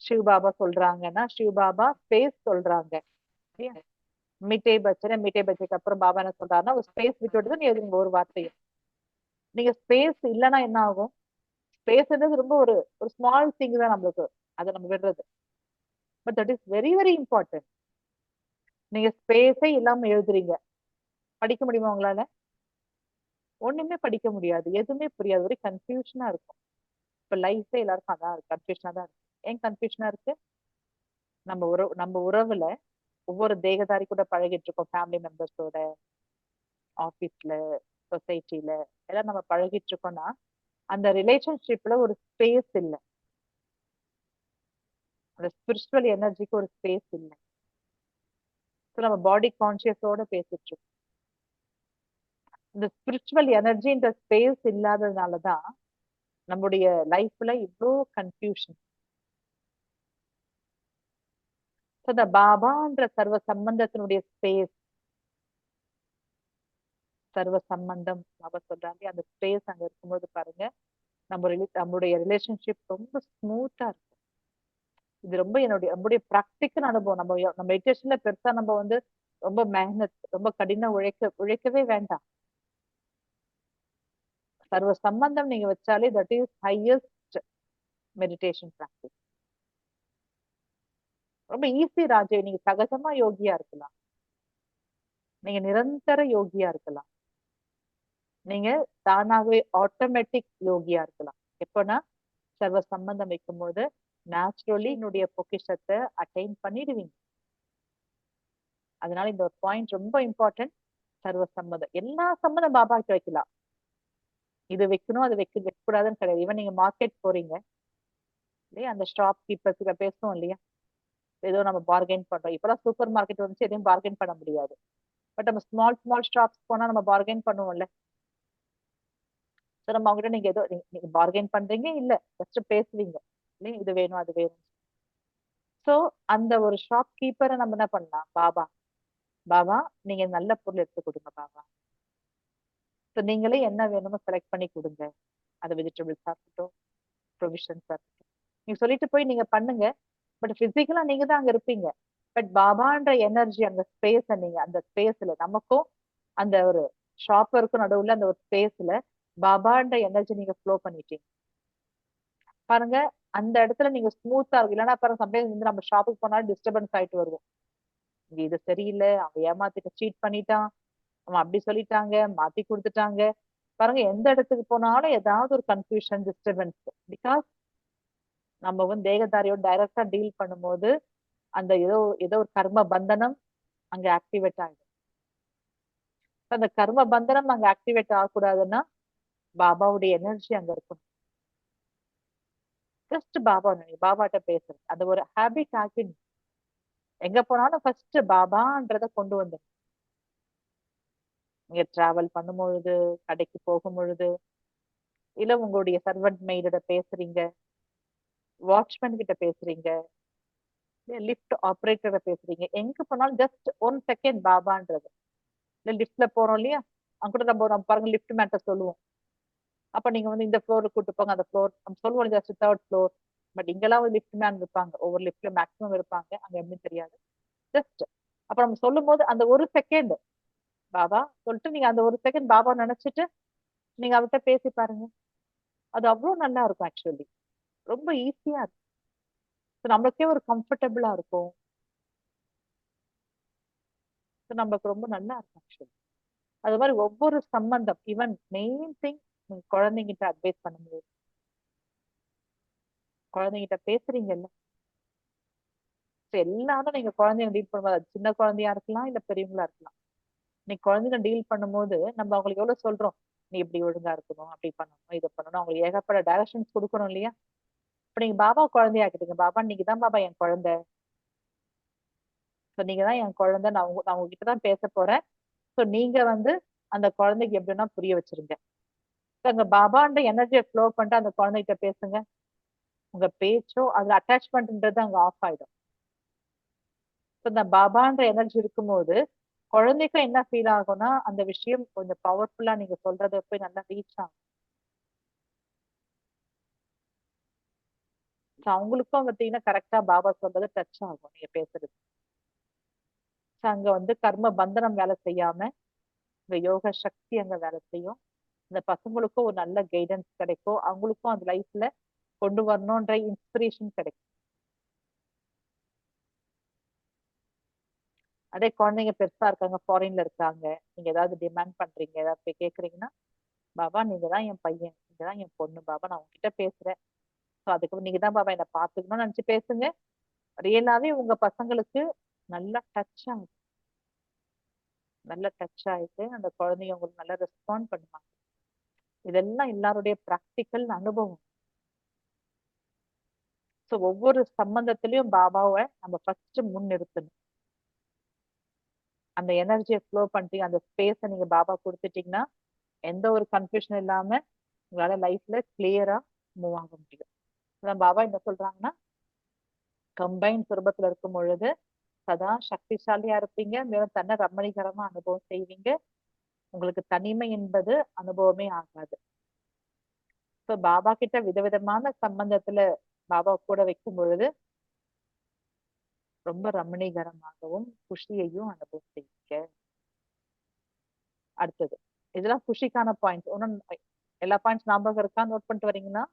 சிவ் பாபா சொல்றாங்கன்னா சிவ் பாபா ஸ்பேஸ் சொல்றாங்க. மிட்டே பச்சனை மிட்டே பச்சைக்கு அப்புறம் பாபா என்ன சொல்றாருன்னா ஒரு ஸ்பேஸ் விட்டு விட்டு நீ எழுதுங்க ஒரு வார்த்தையும். நீங்க ஸ்பேஸ் இல்லைன்னா என்ன ஆகும், ஸ்பேஸ்ன்றது ரொம்ப ஒரு ஒரு ஸ்மால் திங் தான் நம்மளுக்கு, அதை நம்ம விடுறது. But that is very very important. நீங்க ஸ்பேஸே இல்லாம எழுதுறீங்க, படிக்க முடியுமா உங்களால? ஒண்ணுமே படிக்க முடியாது, எதுவுமே புரியாது, ஒரே கன்ஃபியூஷனா இருக்கும். இப்ப லைஃபே எல்லாருக்கும் அதான் இருக்கு, கன்ஃபியூஷனா தான் இருக்கு. ஏன் கன்ஃபியூஷனா இருக்கு? நம்ம உறவுல ஒவ்வொரு தேகதாரி கூட பழகிட்டு இருக்கோம், ஃபேமிலி மெம்பர்ஸோட, ஆபீஸ்ல, சொசைட்டில எல்லாம் நம்ம பழகிட்டு இருக்கோம்னா அந்த ரிலேஷன்ஷிப்ல ஒரு ஸ்பேஸ் இல்லை. அந்த ஸ்பிரிச்சுவல் எனர்ஜிக்கு ஒரு ஸ்பேஸ் இல்லை. நம்ம பாடி கான்சியஸோட பேசிட்டு இருக்கோம். இந்த ஸ்பிரிச்சுவல் எனர்ஜின்ற ஸ்பேஸ் இல்லாததுனாலதான் நம்முடைய லைஃப்ல இவ்வளோ கன்ஃபியூஷன். இந்த பாபான்ற சர்வ சம்பந்தத்தினுடைய ஸ்பேஸ், சர்வ சம்பந்தம் பாபா சொல்றாங்க, அந்த ஸ்பேஸ் அங்க இருக்கும்போது பாருங்க நம்முடைய ரிலேஷன்ஷிப் ரொம்ப ஸ்மூத்தா இருக்கும். இது ரொம்ப நம்முடைய பிராக்டிக்கல் அனுபவம். நம்ம மெடிடேஷன்ல பெருசா நம்ம வந்து ரொம்ப மெஹனத், ரொம்ப கடின உழைக்கவே வேண்டாம். சர்வ சம்பந்தம் நீங்க வச்சாலே that is highest meditation practice. ரொம்ப ஈஸி ராஜே. நீங்க சகஜமா யோகியா இருக்கலாம், நீங்க நிரந்தர யோகியா இருக்கலாம், நீங்க தானாகவே ஆட்டோமேட்டிக் யோகியா இருக்கலாம். எப்பன்னா சர்வ சம்பந்தம் வைக்கும் போது நேச்சுரலி என்னுடைய பொக்கிஷத்தை அட்டைன் பண்ணிடுவீங்க. அதனால இந்த ஒரு பாயிண்ட் ரொம்ப இம்பார்ட்டன்ட். சர்வ சம்மதம், எல்லா சம்மதம் பாபா கிட்ட வைக்கலாம். இது வைக்கணும் அது வைக்கக்கூடாதுன்னு கிடையாது. ஈவன் நீங்க மார்க்கெட் போறீங்க இல்லையா, அந்த ஷாப் கீப்பர்ஸ் கிட்ட பேசணும் இல்லையா, ஏதோ நம்ம பார்கெயின் பண்றோம். இப்பெல்லாம் சூப்பர் மார்க்கெட் வந்து எதையும் பார்கெயின் பண்ண முடியாது. பட் நம்ம ஸ்மால் ஸ்மால் ஷாப்ஸ் போனா நம்ம பார்கெயின் பண்ணுவோம்ல. நம்ம அவங்ககிட்ட நீங்க ஏதோ நீங்க பார்கெயின் பண்றீங்க இல்ல, ஜஸ்ட் பேசுவீங்க இல்லையா, இது வேணும் அது வேணும். சோ அந்த ஒரு ஷாப் கீப்பரை நம்ம என்ன பண்ணலாம், பாபா பாபா நீங்க நல்ல பொருள் எடுத்து கொடுங்க பாபா. ஸோ நீங்களே என்ன வேணுமோ செலக்ட் பண்ணி கொடுங்க. அது வெஜிடபிள்ஸா இருக்கட்டும், ப்ரொவிஷன்ஸா இருக்கட்டும், நீங்க சொல்லிட்டு போய் நீங்க பண்ணுங்க. பட் பிசிக்கலா நீங்க தான் அங்க இருப்பீங்க. பட் பாபான்ற எனர்ஜி அந்த ஸ்பேஸ், நீங்க அந்த ஸ்பேஸ்ல நமக்கும் அந்த ஒரு ஷாப்பருக்கும் நடுவுல அந்த ஒரு ஸ்பேஸ்ல பாபான்ற எனர்ஜி நீங்க ஃப்ளோ பண்ணிட்டீங்க பாருங்க. அந்த இடத்துல நீங்க ஸ்மூத்தா இருக்கு. இல்லைன்னா பாருங்க சம்டைம்ஸ் வந்து நம்ம ஷாப்புக்கு போனாலும் டிஸ்டர்பன்ஸ் ஆயிட்டு வருவோம். இங்க இது சரியில்லை, அவன் ஏமாத்திட்டு சீட் பண்ணிட்டான், அவன் அப்படி சொல்லிட்டாங்க, மாத்தி கொடுத்துட்டாங்க. பாருங்க எந்த இடத்துக்கு போனாலும் ஏதாவது ஒரு கன்ஃபியூஷன், டிஸ்டர்பன்ஸ். பிகாஸ் நம்ம வந்து தேகதாரியோட டைரக்டா டீல் பண்ணும்போது அந்த ஏதோ ஏதோ ஒரு கர்ம பந்தனம் அங்க ஆக்டிவேட் ஆகுது. அந்த கர்ம பந்தனம் அங்க ஆக்டிவேட் ஆகக்கூடாதுன்னா பாபாவுடைய எனர்ஜி அங்க இருக்கணும். ஜஸ்ட் பாபாட்ட பேசுறது அது ஒரு ஹேபிட் ஆகி எங்க போனாலும் ஃபர்ஸ்ட் பாபான்றத கொண்டு வந்து நீங்க டிராவல் பண்ணும் பொழுது, கடைக்கு போகும் பொழுது, இல்ல உங்களுடைய சர்வன்ட் மெய்டோட பேசுறீங்க, வாட்ச்மேன் கிட்ட பேசுறீங்க, லிஃப்ட் ஆப்ரேட்டரை பேசுறீங்க, எங்க போனாலும் ஜஸ்ட் 1 செகண்ட் பாபான்றது. இல்ல லிஃப்ட்ல போறோம் இல்லையா, அங்க கூட நம்ம பாருங்க லிஃப்ட் மேட்ட சொல்லுவோம். அப்ப நீங்க வந்து இந்த ஃப்ளோருக்கு கூட்டு போங்க, அந்த ஃப்ளோர் நம்ம சொல்லுவோம் ஜஸ்ட் 3rd ஃப்ளோர். பட் இங்கெல்லாம் வந்து லிஃப்ட் மேன் இருப்பாங்க, ஒவ்வொரு லிஃப்ட்ல மேக்ஸிமம் இருப்பாங்க, அங்க எப்படின்னு தெரியாது. ஜஸ்ட் அப்ப நம்ம சொல்லும் போது அந்த 1 செகண்ட் பாபா சொல்லிட்டு நீங்க அந்த 1 செகண்ட் பாபா நினைச்சிட்டு நீங்க அவர்கிட்ட பேசி பாருங்க. அது அவ்வளவு நல்லா இருக்கும் ஆக்சுவலி. ரொம்ப ஈஸியா இருக்கும். So நம்மளுக்கே ஒரு கம்ஃபர்டபுளா இருக்கும். So நமக்கு ரொம்ப நல்லா இருக்கும் ஆக்சுவலி. அது மாதிரி ஒவ்வொரு சம்பந்தம், ஈவன் மெயின் திங், நீங்க குழந்தைங்கிட்ட அட்வைஸ் பண்ண முடியும். குழந்தைகிட்ட பேசுறீங்கல்ல, எல்லாரும் நீங்க குழந்தைங்க டீல் பண்ணும்போது அது சின்ன குழந்தையா இருக்கலாம், இல்ல பெரியவங்களா இருக்கலாம். நீ குழந்தைங்க டீல் பண்ணும்போது நம்ம அவங்களுக்கு எவ்வளவு சொல்றோம், நீ இப்படி ஒழுங்கா இருக்கணும், அப்படி பண்ணணும், இதை பண்ணணும், அவங்களுக்கு ஏகப்பட்ட டைரக்ஷன்ஸ் கொடுக்கணும் இல்லையா. இப்ப நீங்க பாபா குழந்தையா ஆக்கிட்டீங்க, பாபா நீங்க தான் பாபா என் குழந்தை, சோ நீங்க தான் என் குழந்தை, நான் உங்ககிட்ட தான் பேச போறேன். சோ நீங்க வந்து அந்த குழந்தைக்கு எப்படின்னா புரிய வச்சிருங்க. அங்க பாபான்ற எனர்ஜியை ஃப்ளோ பண்ணிட்டு அந்த குழந்தைகிட்ட பேசுங்க. உங்க பேச்சோ அதுல அட்டாச்மெண்ட்ன்றது அங்க ஆஃப் ஆயிடும். இந்த பாபான்ற எனர்ஜி இருக்கும்போது குழந்தைக்கும் என்ன ஃபீல் ஆகும்னா, அந்த விஷயம் கொஞ்சம் பவர்ஃபுல்லா நீங்க சொல்றத போய் நல்லா ரீச் ஆகும். அவங்களுக்கும் பார்த்தீங்கன்னா கரெக்டா பாபா சொல்றது டச் ஆகும் நீங்க பேசுறது. அங்க வந்து கர்ம பந்தனம் வேலை செய்யாம இந்த யோக சக்தி அங்க வேலை செய்யும். இந்த பசங்களுக்கும் ஒரு நல்ல கைடன்ஸ் கிடைக்கும், அவங்களுக்கும் அந்த லைஃப்ல கொண்டு வரணும்ன்ற இன்ஸ்பிரேஷன் கிடைக்கும். அதே குழந்தைங்க பெருசா இருக்காங்க, ஃபாரின்ல இருக்காங்க, நீங்க ஏதாவது டிமாண்ட் பண்றீங்க, ஏதாவது போய் கேக்குறீங்கன்னா, பாபா நீங்க தான் என் பையன், நீங்க தான் என் பொண்ணு பாபா, நான் உங்ககிட்ட பேசுறேன். ஸோ அதுக்கு நீங்க தான் பாபா என்ன பாத்துக்கணும்னு நினைச்சு பேசுங்க. ரியலாவே உங்க பசங்களுக்கு நல்லா டச் ஆகும். நல்லா டச் ஆயிட்டு அந்த குழந்தைங்க உங்களுக்கு நல்லா ரெஸ்பாண்ட் பண்ணுவாங்க. இதெல்லாம் எல்லாருடைய பிராக்டிக்கல் அனுபவம். ஸோ ஒவ்வொரு சம்பந்தத்திலையும் பாபாவை நம்ம ஃபர்ஸ்ட் முன் நிறுத்தணும். அந்த எனர்ஜியை ஃப்ளோ பண்ணிட்டு அந்த ஸ்பேஸை நீங்க பாபா கொடுத்துட்டீங்கன்னா எந்த ஒரு கன்ஃபியூஷன் இல்லாம உங்களால லைஃப்ல கிளியரா மூவ் ஆக முடியும். அதான் பாபா என்ன சொல்றாங்கன்னா, கம்பைன் சுரூபத்துல இருக்கும் பொழுது சதா சக்திசாலியா இருப்பீங்க, மேலும் தன்னை ரமணிகரமா அனுபவம் செய்வீங்க. உங்களுக்கு தனிமை என்பது அனுபவமே ஆகாது. ஸோ பாபா கிட்ட விதவிதமான சம்பந்தத்துல பாபா கூட வைக்கும் பொழுது ரொம்ப ரமணீகரமாகவும் குஷியையும் அனுபவம் செய்வீங்க. அடுத்தது இதெல்லாம் குஷிக்கான பாயிண்ட். ஒன்னும் எல்லா பாயிண்ட்ஸ் ஞாபகம் இருக்கா, நோட் பண்ணிட்டு வரீங்கன்னா?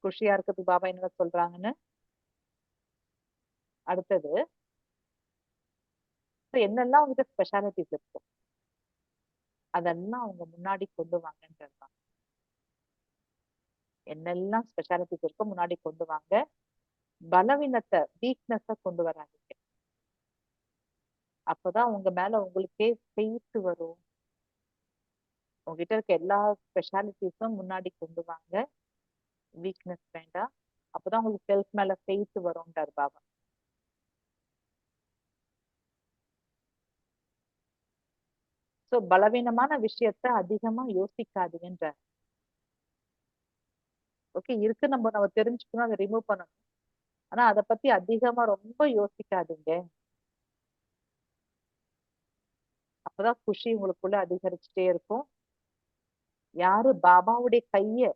குஷியா இருக்கிறதுக்கு பாபா என்ன சொல்றாங்கன்னு. அடுத்தது என்னெல்லாம் உங்ககிட்ட ஸ்பெஷாலிட்டிஸ் இருக்கும் அதெல்லாம் அவங்க முன்னாடி கொண்டு வாங்கன்றதுதான். என்னெல்லாம் ஸ்பெஷாலிட்டிஸ் இருக்கோ முன்னாடி கொண்டு வாங்க. பலவீனத்தை, வீக்னஸ கொண்டு வராதீங்க. அப்பதான் உங்க மேல உங்களுக்கே ஃபெய்த் வரும். உங்ககிட்ட இருக்க எல்லா ஸ்பெஷாலிட்டிஸும் முன்னாடி கொண்டு வாங்க, வீக்னஸ் வேண்டாம். அப்பதான் உங்களுக்கு செல்ஃப் மேல ஃபெய்த் வரும்ன்றார் பாபா. சோ பலவீனமான விஷயத்த அதிகமா யோசிக்காதீங்கன்றார். ஓகே இருக்கு, நம்ம நம்ம தெரிஞ்சுக்கணும், அதை ரிமூவ் பண்ணணும். ஆனா அதை பத்தி அதிகமா ரொம்ப யோசிக்காதீங்க. அப்பதான் குஷி உங்களுக்குள்ள அதிகரிச்சுட்டே இருக்கும். யாரு பாபாவுடைய கைய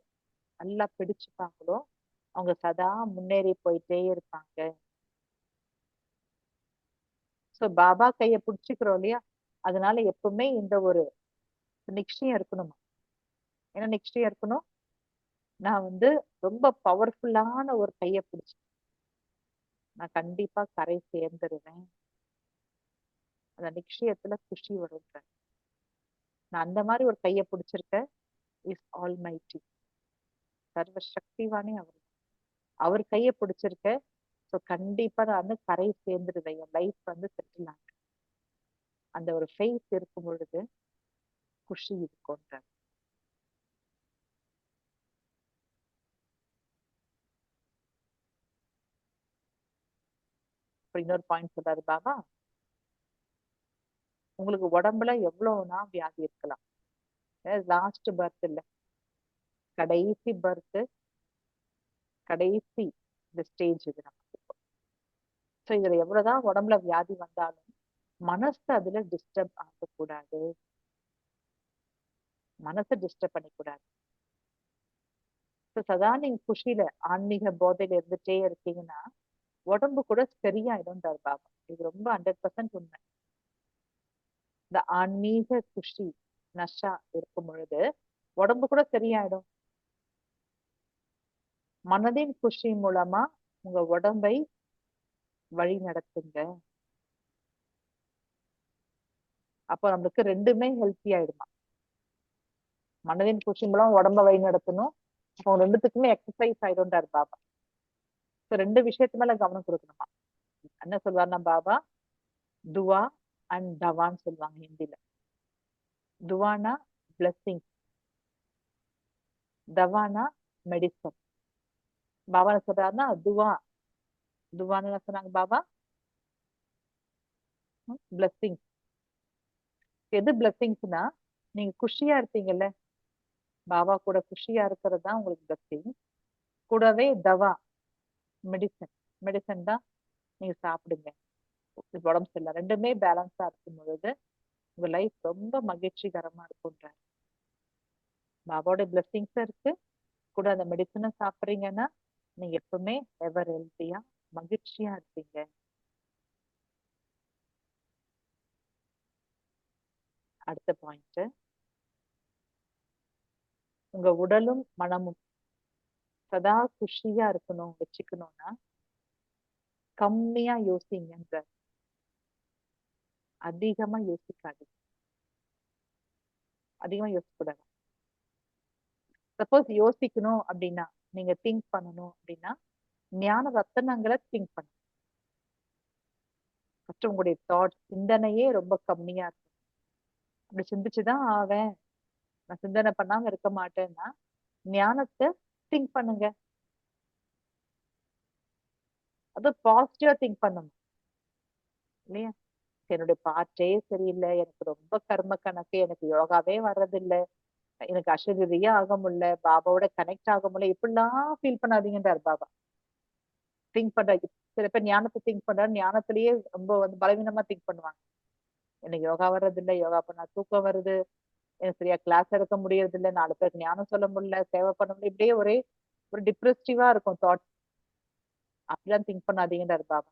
நல்லா பிடிச்சுப்பாங்களோ அவங்க சதா முன்னேறி போயிட்டே இருப்பாங்க. சோ பாபா கைய பிடிச்சுக்கிறோம் இல்லையா, அதனால எப்பவுமே இந்த ஒரு நிச்சயம் இருக்கணுமா. என்ன நிச்சயம் இருக்கணும்? நான் வந்து ரொம்ப பவர்ஃபுல்லான ஒரு கைய பிடிச்சு நான் கண்டிப்பா கரை சேர்ந்துருவேன். அந்த நிச்சயத்துல குஷி வருங்க. நான் அந்த மாதிரி ஒரு கைய பிடிச்சிருக்கேன். இஸ் ஆல் மைட்டி, சர்வ சக்திவானே அவர். அவர் கைய பிடிச்சிருக்க. சோ கண்டிப்பா நான் வந்து கரை சேர்ந்துருவேன், என் லைஃப் வந்து செட்டில் ஆகும். அந்த ஒரு ஃபேஸ் இருக்கும் பொழுது குஷி இருக்கும்ன்ற. இன்னொரு பாயிண்ட் சொல்றாரு பாபா, உங்களுக்கு உடம்புல எவ்வளவுனா வியாதி இருக்கலாம், லாஸ்ட் பர்த் இல்ல, கடைசி பர்த், கடைசி இந்த ஸ்டேஜ் இது நமக்கு. சோ இதுல எவ்வளவுதான் உடம்புல வியாதி வந்தாலும் மனசு அதுல டிஸ்டர்ப் ஆகக்கூடாது, மனசை டிஸ்டர்ப் பண்ணிக்கூடாது. சதா நீங்க குஷியில ஆன்மீக போதையில இருந்துட்டே இருக்கீங்கன்னா உடம்பு கூட சரியாயிடும் பாபா. இது ரொம்ப 100% உண்மை. இந்த ஆன்மீக குஷி நஷா இருக்கும் பொழுது உடம்பு கூட சரியாயிடும். மனதின் குஷி மூலமா உங்க உடம்பை வழி நடத்துங்க. அப்போ நம்மளுக்கு ரெண்டுமே ஹெல்த்தி ஆயிடுமா. மனதின் குஷி மூலம் உடம்ப வழி நடத்தணும், அப்போ ரெண்டுத்துக்குமே எக்ஸசைஸ் ஆயிடும்ன்றாரு பாபா. ரெண்டு விஷயத்து மேல கவனம் கொடுக்கணுமா. என்ன சொல்வாருன்னா பாபா, துவா அண்ட் தவான்னு சொல்லுவாங்க ஹிந்தில. துவானா பிளெஸிங், தவானா மெடிசன். பாபா என்ன சொல்றாருன்னா துவா, துவான்னு என்ன சொன்னாங்க பாபா? பிளெஸிங். எது பிளெஸிங்ஸ்னா நீங்க குஷியா இருப்பீங்கல்ல, பாபா கூட குஷியா இருக்கிறது தான் உங்களுக்கு பிளெஸிங். கூடவே தவா மெடிசன், மெடிசன் தான் நீங்க சாப்பிடுங்க உடம்பு சரியில்லை. ரெண்டுமே பேலன்ஸா இருக்கும் பொழுது உங்க லைஃப் ரொம்ப மகிழ்ச்சிகரமா இருக்கும்ன்றாரு. பாபாவோட பிளெஸிங்ஸ் இருக்கு, கூட அந்த மெடிசனை சாப்பிடுறீங்கன்னா நீங்க எப்பவுமே எவர் ஹெல்த்தியா மகிழ்ச்சியா இருப்பீங்க. அடுத்த பாயிண்ட், உங்க உடலும் மனமும் சதா குஷியா இருக்கணும் வச்சுக்கணும்னா கம்மியா யோசிங்க, அதிகமா யோசிக்காது. அதிகமா யோசிக்கூடாது. சப்போஸ் யோசிக்கணும் அப்படின்னா, நீங்க திங்க் பண்ணணும் அப்படின்னா ஞான ரத்தனங்களை திங்க் பண்ணணும். ஃபர்ஸ்ட் உங்களுடைய தாட் சிந்தனையே ரொம்ப கம்மியா இருக்கும். அப்படி சிந்திச்சுதான் ஆவேன், நான் சிந்தனை பண்ணாம இருக்க மாட்டேன்னா ஞானத்தை திங்க் பண்ணுங்க. அது பாசிட்டிவா திங்க் பண்ணணும் இல்லையா. என்னுடைய பாட்டே சரியில்லை, எனக்கு ரொம்ப கர்ம கணக்கு, எனக்கு யோகாவே வர்றதில்லை, எனக்கு அசரீரியே ஆக முடியல, பாபாவோட கனெக்ட் ஆக முடியல, இப்படிலாம் ஃபீல் பண்ணாதீங்கன்றார் பாபா. திங்க் பண்ற சில பேர் ஞானத்தை திங்க் பண்றாரு, ஞானத்திலேயே ரொம்ப பலவீனமா திங்க் பண்ணுவாங்க. எனக்கு யோகா வர்றதில்லை, யோகா பண்ணா தூக்கம் வருது, எனக்கு சரியா கிளாஸ் எடுக்க முடியறது இல்லை, 4 பேருக்கு ஞானம் சொல்ல முடியல, சேவை பண்ண முடியல, இப்படியே ஒரே ஒரு டிப்ரெசிவா இருக்கும் தாட். அப்படிலாம் திங்க் பண்ணாதீங்கன்றார் பாபா.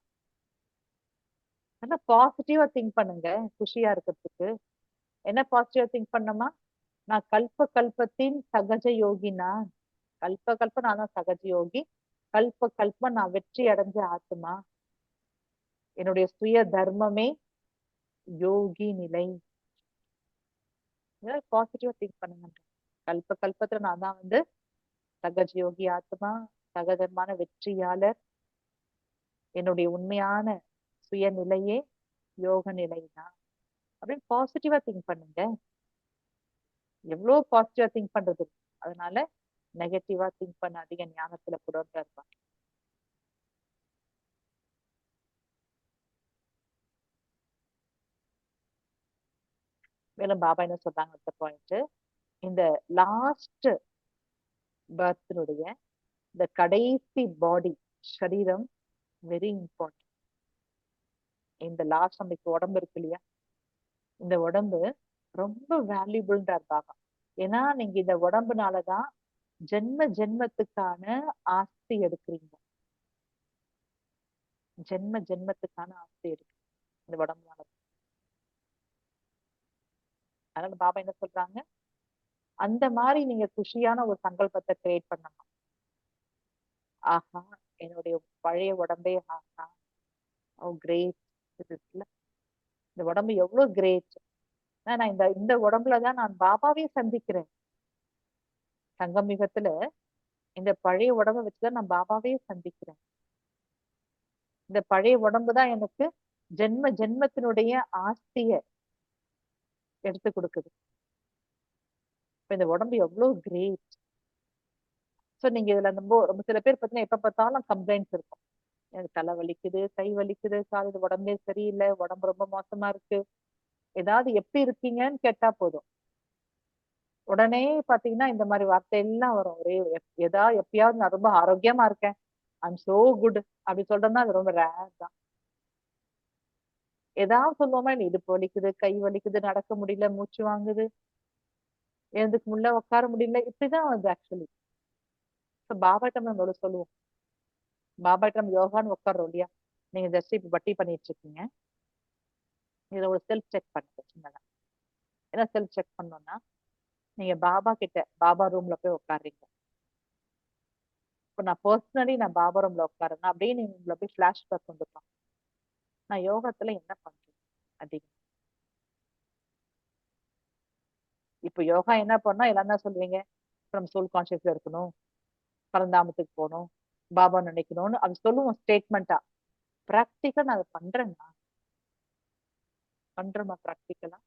ஆனா பாசிட்டிவா திங்க் பண்ணுங்க குஷியா இருக்கிறதுக்கு. என்ன பாசிட்டிவா திங்க் பண்ணோமா, நான் கல்ப கல்பத்தின் சகஜ யோகினா, கல்ப கல்ப நான் தான் சகஜ யோகி, கல்ப கல்ப நான் வெற்றி அடைஞ்ச ஆத்மா, என்னுடைய சுய தர்மமே யோகி நிலை. பாசிட்டிவா திங்க் பண்ணுங்க. கல்ப கல்பத்துல நான் தான் சகஜ யோகி ஆத்மா, சகஜமான வெற்றியாளர், என்னுடைய உண்மையான சுயநிலையே யோக நிலைதான் அப்படின்னு பாசிட்டிவா திங்க் பண்ணுங்க. எவ்வளவு பாசிட்டிவா திங்க் பண்றது, அதனால நெகட்டிவா திங்க் பண்ணாதீங்க, ஞானத்துல கூட இருப்பாங்க. மேலும் பாபா என்ன சொல்றாங்க அடுத்த பாயிண்ட், இந்த லாஸ்ட் பர்த்னுடைய இந்த கடைசி பாடி சரீரம் வெரி இம்பார்ட்டன்ட். இந்த லாஸ்ட் நமக்கு உடம்பு இருக்கு இல்லையா, இந்த உடம்பு ரொம்ப வேல்யூபிள்ன்றார் பாபா. ஏன்னா நீங்க இந்த உடம்புனாலதான் ஜென்ம ஜென்மத்துக்கான ஆஸ்தி எடுக்கிறீங்க. ஜென்ம ஜென்மத்துக்கான ஆஸ்தி எடுக்கு இந்த உடம்புனால. அதனால பாபா என்ன சொல்றாங்க, அந்த மாதிரி நீங்க குஷியான ஒரு சங்கல்பத்தை கிரியேட் பண்ணணும். ஆஹா, என்னுடைய பழைய உடம்பே ஆஹா, ஓ கிரேட், இந்த உடம்பு எவ்வளவு கிரேட், நான் இந்த இந்த உடம்புலதான் நான் பாபாவே சந்திக்கிறேன். சங்கமிகத்துல இந்த பழைய உடம்பை வச்சுதான் நான் பாபாவே சந்திக்கிறேன். இந்த பழைய உடம்புதான் எனக்கு ஜென்ம ஜென்மத்தினுடைய ஆஸ்திய எடுத்து கொடுக்குது. இப்ப இந்த உடம்பு எவ்வளவு கிரேட். சோ நீங்க இதுல ரொம்ப ரொம்ப சில பேர் பாத்தீங்கன்னா எப்ப பார்த்தாலும் கம்ப்ளைண்ட்ஸ் இருக்கும். எனக்கு தலை வலிக்குது, கை வலிக்குது, காலையில உடம்பே சரியில்லை, உடம்பு ரொம்ப மோசமா இருக்கு. ஏதாவது எப்படி இருக்கீங்கன்னு கேட்டா போதும், உடனே பாத்தீங்கன்னா இந்த மாதிரி வார்த்தை எல்லாம் வரும். ஒரே எப்பயாவது நான் ரொம்ப ஆரோக்கியமா இருக்கேன், ஐம் சோ குட் அப்படி சொல்றேன்னா அது ரொம்ப ரேர் தான். ஏதாவது சொல்லுவோமா, இடுப்பு வலிக்குது, கை வலிக்குது, நடக்க முடியல, மூச்சு வாங்குது, எழுந்துக்க முடியல, உட்கார முடியல, இப்படிதான் வருது ஆக்சுவலி. பாபாட்ட நம்ம சொல்லுவோம். பாபாட்ட நம்ம யோகான்னு உட்கார்றோம் இல்லையா, நீங்க ஜஸ்ட் இப்ப பட்டி பண்ணிட்டு இருக்கீங்க, இதுல ஒரு செல்ஃப் செக் பண்ணுங்க சின்னதா. என்ன செல்ஃப் செக் பண்ணோம்னா, நீங்க பாபா கிட்ட பாபா ரூம்ல போய் உட்காருறீங்க. இப்ப நான் பர்சனலி நான் பாபா ரூம்ல உட்காருன்னா அப்படியே நீங்க உங்களை போய் பிளாஷ்பேக் வந்துருப்பான். நான் யோகத்துல என்ன பண்றேன் அப்படின்னு. இப்ப யோகா என்ன பண்ணா எல்லாம் தான் சொல்லுவீங்க, நம்ம சோல் கான்சியஸ்ல இருக்கணும், பரந்தாமத்துக்கு போகணும், பாபா நினைக்கணும்னு அது சொல்லுவோம் ஸ்டேட்மெண்டா. பிராக்டிக்கலா நான் அதை பண்றேன்னா, பண்றோமா பிராக்டிக்கலா?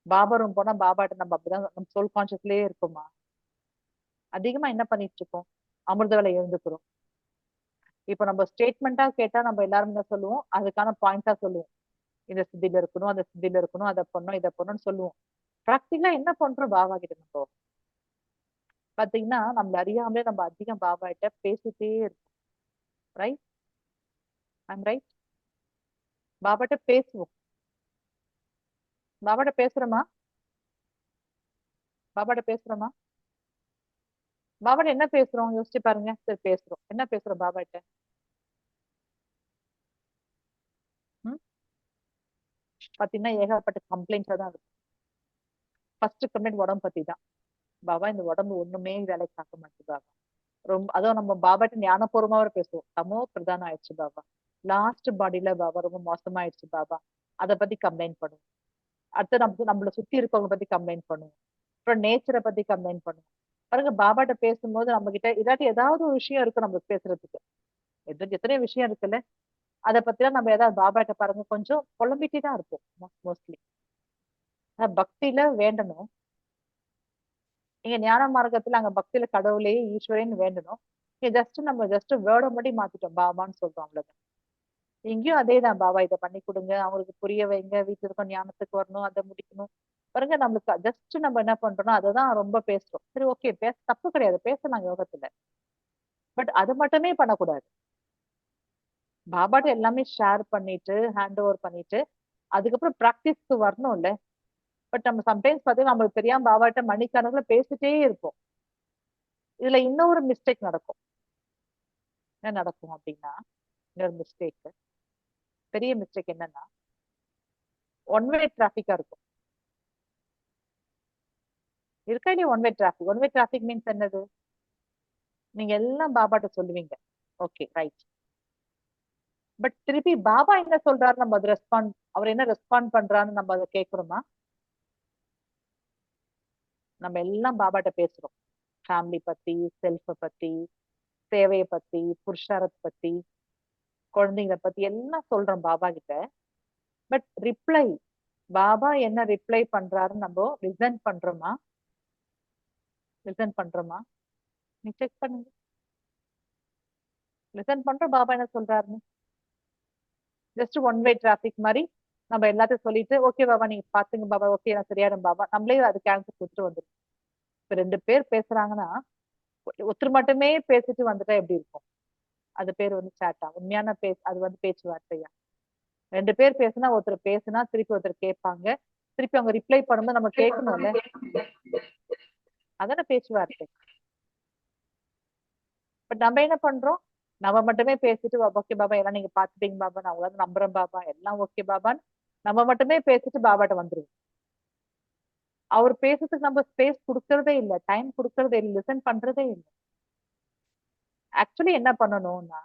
பாபா ரூம் போனா பாபாட்ட நம்ம அப்படிதான் நம்ம சோல் கான்சியஸ்லயே இருக்குமா? அதிகமா என்ன பண்ணிட்டு இருக்கோம், அமிர்த வேலை எழுந்துக்கிறோம். இப்ப நம்ம ஸ்டேட்மெண்டா கேட்டா நம்ம எல்லாரும் என்ன சொல்லுவோம், அதுக்கான பாயிண்டா சொல்லுவோம், இந்த சித்தியில இருக்கணும், அந்த சித்தியில இருக்கணும், அதை பண்ணணும், இதை பண்ணணும்னு சொல்லுவோம். பிராக்டிக்கலா என்ன பண்றோம் பாபா கிட்ட நம்ம? பாத்தீங்கன்னா நம்மள அறியாமலே நம்ம அதிகம் பாபா கிட்ட பேசிட்டே இருக்கோம். ரைட்? I'm right? பாபாட்ட பேசுவோம். பாபாட்ட பேசுறோமா? பாபாட்ட பேசுறோமா? பாபாட்ட என்ன பேசுறோம் யோசிச்சு பாருங்க. சரி, பேசுறோம். என்ன பேசுறோம் பாபாட்ட? ம்? பாத்தீங்கன்னா ஏகப்பட்ட கம்ப்ளைண்ட்ஸா தான் இருக்கு. ஃபர்ஸ்ட் கம்ப்ளைண்ட் உடம்பு பத்தி தான். பாபா இந்த உடம்பு ஒண்ணுமே வேலைக்கு பார்க்க மாட்டேங்குது பாபா. ரொம்ப அதுவும் நம்ம பாபாட்ட ஞானபூர்வமாவே பேசுவோம். தமோ பிரதானம் ஆயிடுச்சு பாபா, லாஸ்ட் பாடியில பாபா ரொம்ப மோசமாயிடுச்சு பாபா, அதை பத்தி கம்ப்ளைண்ட் பண்ணுவோம். அடுத்து நம்ம நம்மள சுத்தி இருக்கவங்க பத்தி கம்ப்ளைண்ட் பண்ணுவோம். அப்புறம் நேச்சரை பத்தி கம்ப்ளைண்ட் பண்ணுவோம். பாருங்க பாபாட்ட பேசும்போது நம்ம கிட்ட இதாட்டி ஏதாவது ஒரு விஷயம் இருக்கு நம்மளுக்கு பேசுறதுக்கு. எத்தனையோ விஷயம் இருக்குல்ல, அதை பத்திலாம் நம்ம ஏதாவது பாபாட்ட பாருங்க கொஞ்சம் புலம்பிட்டே தான் இருப்போம் மோஸ்ட்லி. பக்தியில வேண்டணும். நீங்க ஞான மார்க்கத்துல அங்க பக்தியில கடவுளே ஈஸ்வரன் வேண்டணும். நம்ம ஜஸ்ட் வேர்டை மட்டும் மாத்திட்டோம், பாபான்னு சொல்றோம், அவ்வளவுதான். இங்கேயும் அதேதான், பாபா இதை பண்ணி கொடுங்க, அவங்களுக்கு புரிய வைங்க, வீட்டுல இருக்க ஞானத்துக்கு வரணும், அதை முடிக்கணும். பாருங்க நம்மளுக்கு ஜஸ்ட் நம்ம என்ன பண்றோம்னா அததான் ரொம்ப பேசுறோம். சரி, ஓகே, தப்பு கிடையாது, பேசலாம் யோகத்துல. பட் அது மட்டுமே பண்ணக்கூடாது. பாபாட்ட எல்லாமே ஷேர் பண்ணிட்டு ஹேண்ட் ஓவர் பண்ணிட்டு அதுக்கப்புறம் பிராக்டிஸ்க்கு வரணும்ல. பட் நம்ம சம்டைம்ஸ் பார்த்தீங்கன்னா நம்மளுக்கு தெரியாம பாபாட்ட மணிக்கணக்குல பேசிட்டே இருப்போம். இதுல இன்னொரு மிஸ்டேக் நடக்கும். என்ன நடக்கும் அப்படின்னா, இன்னொரு மிஸ்டேக், பெரிய மிஸ்டேக் என்னன்னா, ஒன் வே டிராபிக்கா இருக்கும். இருக்கா இல்லையா one way traffic? One way traffic means என்னது? நீங்க எல்லாம் பாபாட்ட சொல்லுவீங்க, ஓகே ரைட். பட் திருப்பி பாபா என்ன சொல்றாரு நம்ம அதை ரெஸ்பாண்ட், அவர் என்ன ரெஸ்பாண்ட் பண்றான்னு நம்ம அதை கேட்கிறோமா? நம்ம எல்லாம் பாபாட்ட பேசுறோம். ஃபேமிலி பத்தி, செல்ஃப பத்தி, சேவையை பத்தி, புருஷாரத்தை பத்தி, குழந்தைங்களை பத்தி எல்லாம் சொல்றோம் பாபா கிட்ட. பட் ரிப்ளை, பாபா என்ன ரிப்ளை பண்றாருன்னு நம்ம லிசன் பண்றோமா? லிசன் பண்றோமா? நீ செக் பண்ணுங்க. லிசன் பண்றோம் பாபா என்ன சொல்றாருன்னு. ஜஸ்ட் ஒன் வே டிராபிக் மாதிரி நம்ம எல்லாத்தையும் சொல்லிட்டு, ஓகே பாபா நீங்க பாத்துங்க பாபா, ஓகே நான் சரியாயிடும் பாபா, நம்மளே அதுக்கு ஆன்சர் கொடுத்துட்டு வந்துடும். இப்ப ரெண்டு பேர் பேசுறாங்கன்னா ஒருத்தர் மட்டுமே பேசிட்டு வந்துட்டா எப்படி இருக்கும்? அது பேர் சேட்டா? உண்மையான அது பேச்சுவார்த்தையா? ரெண்டு பேர் பேசுனா, ஒருத்தர் பேசுனா திருப்பி ஒருத்தர் கேட்பாங்க, திருப்பி அவங்க ரிப்ளை பண்ணும்போது நம்ம கேட்கணும்ல. அதான பேச்சுவார்த்தை. பட் நம்ம என்ன பண்றோம், நம்ம மட்டுமே பேசிட்டு ஓகே பாபா எல்லாம் நீங்க பாத்துட்டீங்க பாபா, நான் உங்களை நம்புறேன் பாபா, எல்லாம் ஓகே பாபான்னு நம்ம மட்டுமே பேசிட்டு பாபாட்ட வந்துருவோம். அவர் பேசுறதுக்கு நம்ம ஸ்பேஸ் கொடுக்கறதே இல்லை, டைம் கொடுக்கறதே இல்லை, லிசன் பண்றதே இல்லை. ஆக்சுவலி என்ன பண்ணணும்னா,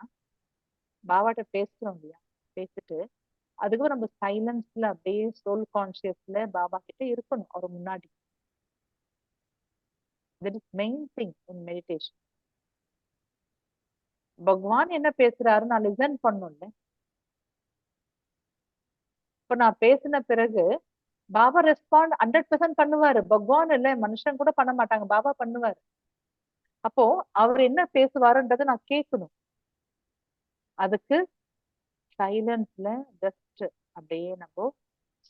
பாபாட்ட பேசுறோம் இல்லையா, பேசிட்டு அதுக்கும் நம்ம சைலன்ஸ்ல அப்படியே சோல் கான்சியஸ்ல பாபா கிட்ட இருக்கணும் அவர் முன்னாடி. That is main thing in meditation. பகவான் என்ன பேசுறாரு நான் லிசன் பண்ணணும்ல. இப்ப நான் பேசின பிறகு பாபா ரெஸ்பாண்ட் 100% பண்ணுவாரு. பகவான் இல்ல, மனுஷன் கூட பண்ண மாட்டாங்க, பாபா பண்ணுவாரு. அப்போ அவர் என்ன பேசுவாருன்றதை நான் கேட்கணும். அதுக்கு சைலன்ஸ்ல ஜஸ்ட் அப்படியே நம்ம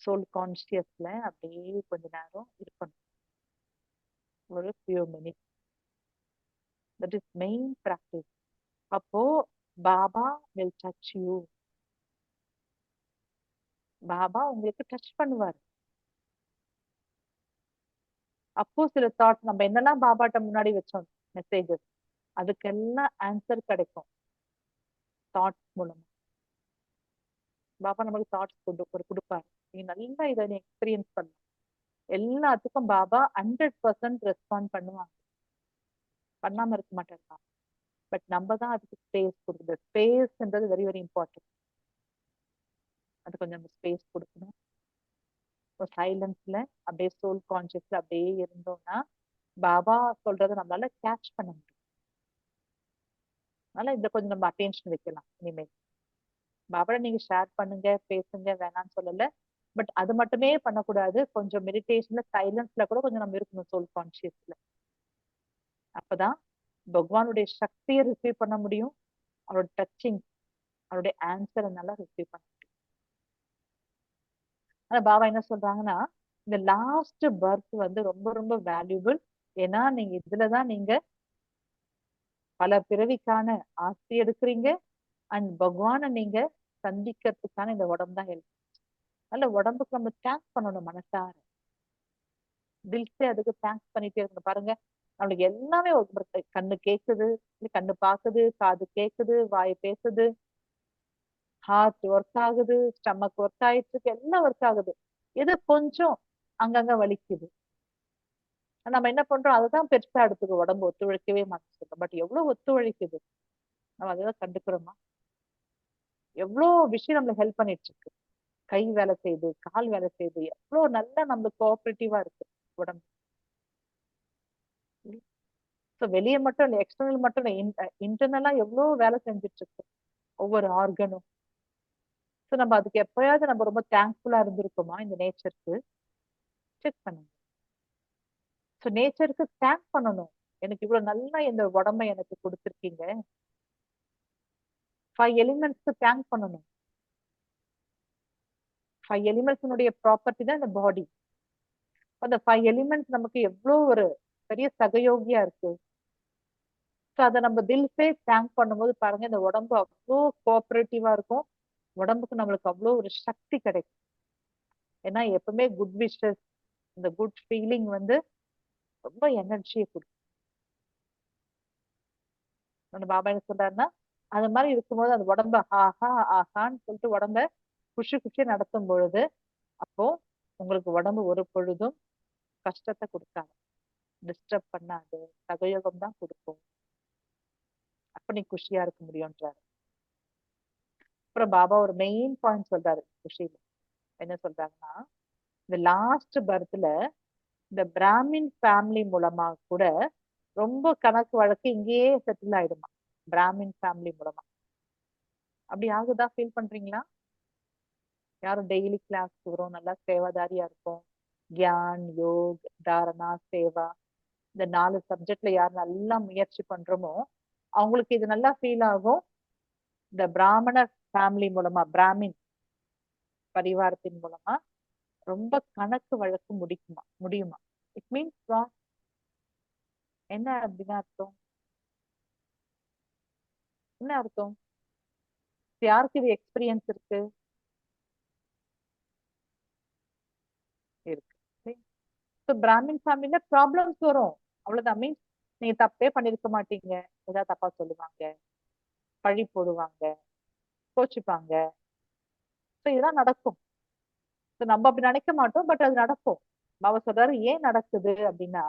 சோல் கான்சியஸ்ல அப்படியே கொஞ்ச நேரம் இருக்கணும், ஒரு few minutes. That is main practice. அப்போ Baba will touch you. Baba உங்களுக்கு டச் பண்ணுவாரு. அப்போ சில தாட்ஸ் நம்ம என்னெல்லாம் பாபாட்ட முன்னாடி வச்சோம் மெசேஜஸ், அதுக்கெல்லாம் ஆன்சர் கிடைக்கும் தாட்ஸ் மூலமா. பாபா நமக்கு தாட்ஸ் கொடுப்பாரு. நீ நல்லா இதை நீ எக்ஸ்பீரியன்ஸ் பண்ண. எல்லாத்துக்கும் பாபா 100% ரெஸ்பாண்ட் பண்ணுவாங்க, பண்ணாம இருக்க மாட்டேன். பட் நம்ம தான் அதுக்கு ஸ்பேஸ் கொடுக்குது. ஸ்பேஸ்ன்றது வெரி வெரி இம்பார்ட்டன்ட். அது கொஞ்சம் நம்ம ஸ்பேஸ் கொடுக்கணும். சைலன்ஸ்ல அப்படியே சோல் கான்சியஸ்ல அப்படியே இருந்தோம்னா பாபா சொல்றதை நம்மளால கேட்ச் பண்ண முடியும். அதனால இதை கொஞ்சம் நம்ம அட்டென்ஷன் வைக்கலாம் இனிமேல். பாபாவை நீங்க ஷேர் பண்ணுங்க, பேசுங்க, வேணாம்னு சொல்லல. பட் அது மட்டுமே பண்ணக்கூடாது. கொஞ்சம் மெடிடேஷன்ல சைலன்ஸ்ல கூட கொஞ்சம் நம்ம இருக்கணும் சோல் கான்சியஸ்ல. அப்பதான் பகவானுடைய சக்தியை ரிசீவ் பண்ண முடியும். அவரோட டச்சிங், அவருடைய ஆன்சரை நல்லா ரிசீவ் பண்ண முடியும். ஆனா பாபா என்ன சொல்றாங்கன்னா, இந்த லாஸ்ட் பர்த் வந்து ரொம்ப ரொம்ப வேல்யூபிள். ஏன்னா நீங்க இதுலதான் நீங்க பல பிறவிக்கான ஆசை எடுக்கிறீங்க. அண்ட் பகவானை நீங்க சந்திக்கிறதுக்கான இந்த உடம்பு தான் ஹெல்ப். அதனால உடம்புக்கு நம்ம தேங்க்ஸ் பண்ணணும் மனசார. தில்சே அதுக்கு தேங்க்ஸ் பண்ணிட்டே இருக்கணும். பாருங்க, நம்மளுக்கு எல்லாமே கண்ணு கேக்குது, கண்ணு பாக்குது, காது கேக்குது, வாய் பேசுது, ஹார்ட் ஒர்க் ஆகுது, ஸ்டமக் ஒர்க் ஆயிட்டு இருக்கு, எல்லாம் ஒர்க் ஆகுது. எது கொஞ்சம் அங்கங்க வலிக்குது. நம்ம என்ன பண்றோம், அதுதான் பெருசா எடுத்துக்கோ. உடம்பு ஒத்துழைக்கவே மாட்டேங்குது. பட் எவ்வளவு ஒத்துழைக்குது, நம்ம அதெல்லாம் கண்டுக்கிறோமா? எவ்வளவு விஷயம் நம்மளுக்கு ஹெல்ப் பண்ணிட்டு இருக்கு. கை வேலை செய்யுது, கால் வேலை செய்யுது, எவ்வளவு நல்லா நம்மளுக்கு கோஆபரேட்டிவா இருக்கு உடம்பு. வெளியே மட்டும் இல்லை, எக்ஸ்டர்னல் மட்டும் இல்லை, இன்டர்னலா எவ்வளவு வேலை செஞ்சுட்டு இருக்கு ஒவ்வொரு ஆர்கனும். ஸோ நம்ம அதுக்கு எப்பயாவது நம்ம ரொம்ப தேங்க்ஃபுல்லா இருந்திருக்கோமா இந்த நேச்சருக்கு? செக் பண்ணுங்க. ஸோ நேச்சருக்கு தேங்க் பண்ணணும். எனக்கு இவ்வளவு நல்லா இந்த உடம்பை எனக்கு கொடுத்துருக்கீங்க. 5 எலிமெண்ட்ஸ்க்கு தேங்க் பண்ணணும். 5 எலிமெண்ட்ஸினுடைய ப்ராப்பர்ட்டி தான் இந்த பாடி. அந்த 5 எலிமெண்ட்ஸ் நமக்கு எவ்வளவு ஒரு பெரிய சகயோகியா இருக்கு. ஸோ அதை நம்ம தில்சே தேங்க் பண்ணும்போது பாருங்க, இந்த உடம்பு அவ்வளோ கோஆபரேட்டிவா இருக்கும். உடம்புக்கு நம்மளுக்கு அவ்வளோ ஒரு சக்தி கிடைக்கும். ஏன்னா எப்பவுமே குட் விஷஸ், இந்த குட் ஃபீலிங் வந்து ரொம்ப எனர்ஜியை கொடுக்கும். பாபா என்ன சொல்றாருன்னா, அது மாதிரி இருக்கும்போது அந்த உடம்ப ஆஹா ஆஹான்னு சொல்லிட்டு உடம்ப குஷி குஷி நடத்தும் பொழுது, அப்போ உங்களுக்கு உடம்பு ஒரு பொழுதும் கஷ்டத்தை கொடுக்காது, டிஸ்டர்ப் பண்ணாது, சகயோகம் தான் கொடுக்கும். அப்ப நீ குஷியா இருக்க முடியும்ன்றாரு. அப்புறம் பாபா ஒரு மெயின் பாயிண்ட் சொல்றாரு குஷியில. என்ன சொல்றாங்கன்னா, இந்த லாஸ்ட் பர்த்ல இந்த பிராமின் ஃபேமிலி மூலமா கூட ரொம்ப கணக்கு வழக்கு இங்கேயே செட்டில் ஆயிடுமா. பிராமின் ஃபேமிலி மூலமா அப்படி ஆகுதா? ஃபீல் பண்றீங்களா? யாரும் டெய்லி கிளாஸ்க்கு வரும், நல்லா சேவாதாரியா இருக்கும், கியான், யோக், தாரணா, சேவா, இந்த 4 சப்ஜெக்ட்ல யார் நல்லா முயற்சி பண்றோமோ அவங்களுக்கு இது நல்லா ஃபீல் ஆகும். இந்த பிராமண ஃபேமிலி மூலமா, பிராமின் பரிவாரத்தின் மூலமா ரொம்ப கணக்கு வழக்கு முடியுமா? இட் மீன்ஸ் என்ன அப்படின்னா அர்த்தம்? என்ன அர்த்தம்? யாருக்கு இது எக்ஸ்பீரியன்ஸ் இருக்கு? இருக்கு. பிராமின் ஃபேமிலில ப்ராப்ளம்ஸ் வரும், அவ்வளவுதான். மீன்ஸ் நீங்க தப்பே பண்ணிருக்க மாட்டீங்க, ஏதாவது தப்பா சொல்லுவாங்க, பழி போடுவாங்க, கோச்சுப்பாங்க. இதெல்லாம் நடக்கும். நம்ம அப்படி நினைக்க மாட்டோம், பட் அது நடக்கும். பாபா சொல்றாரு ஏன் நடக்குது அப்படின்னா,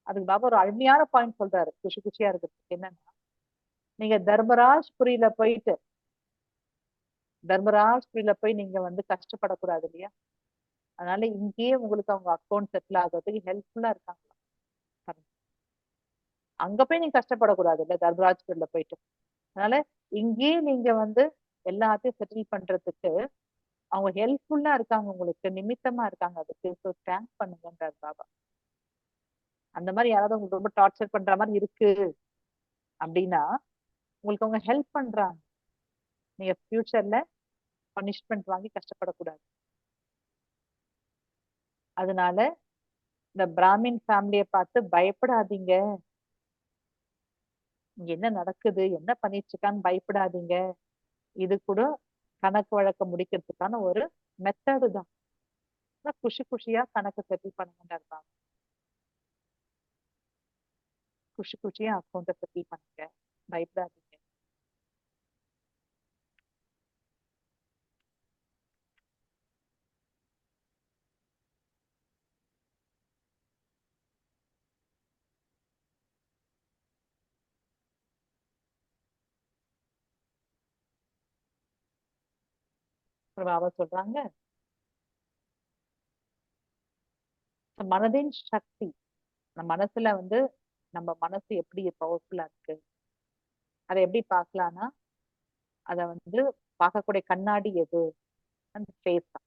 அதுக்கு பாபா ஒரு அருமையான பாயிண்ட் சொல்றாரு குஷி குஷியா இருக்கிறதுக்கு. என்னன்னா, நீங்க தர்மராஜ்புரியில போய் நீங்க வந்து கஷ்டப்படக்கூடாது இல்லையா? அதனால இங்கேயே உங்களுக்கு அவங்க அக்கௌண்ட் செட்டில் ஆகிறதுக்கு ஹெல்ப்ஃபுல்லா இருக்காங்க. அங்க போய் நீங்க கஷ்டப்படக்கூடாது இல்ல, தர்மராஜ்புரியில போயிட்டு. அதனால இங்கேயே நீங்க வந்து எல்லாத்தையும் செட்டில் பண்றதுக்கு அவங்க ஹெல்ப்ஃபுல்லா இருக்காங்க, உங்களுக்கு நிமித்தமா இருக்காங்க. அதுக்கு தேங்க்ஸ் பண்ணுங்கன்றார் பாபா. அந்த மாதிரி யாராவது உங்களுக்கு ரொம்ப டார்ச்சர் பண்ற மாதிரி இருக்கு அப்படின்னா உங்களுக்கு அவங்க ஹெல்ப் பண்றாங்க. நீங்க ஃபியூச்சர்ல பனிஷ்மெண்ட் வாங்கி கஷ்டப்படக்கூடாது. அதனால இந்த பிராமின் ஃபேமிலியை பார்த்து பயப்படாதீங்க. இங்க என்ன நடக்குது, என்ன பண்ணிட்டு இருக்கான்னு பயப்படாதீங்க. இது கூட கணக்கு வழக்க முடிக்கிறதுக்கான ஒரு மெத்தடு தான். குஷி குஷியா கணக்கு செட்டில் பண்ணுங்க இருப்பாங்க. குஷி குஷியா அக்கௌண்ட்டை செட்டில் பண்ணுங்க, பயப்படாதீங்க. பாபா சொல்றாங்க மனதின் சக்தி. நம்ம மனசுல நம்ம மனசு எப்படி பவர்ஃபுல்லா இருக்கு, அதை எப்படி பார்க்கலாம்னா அத பார்க்கக்கூடிய கண்ணாடி எது? அந்த ஃபேஸ் தான்.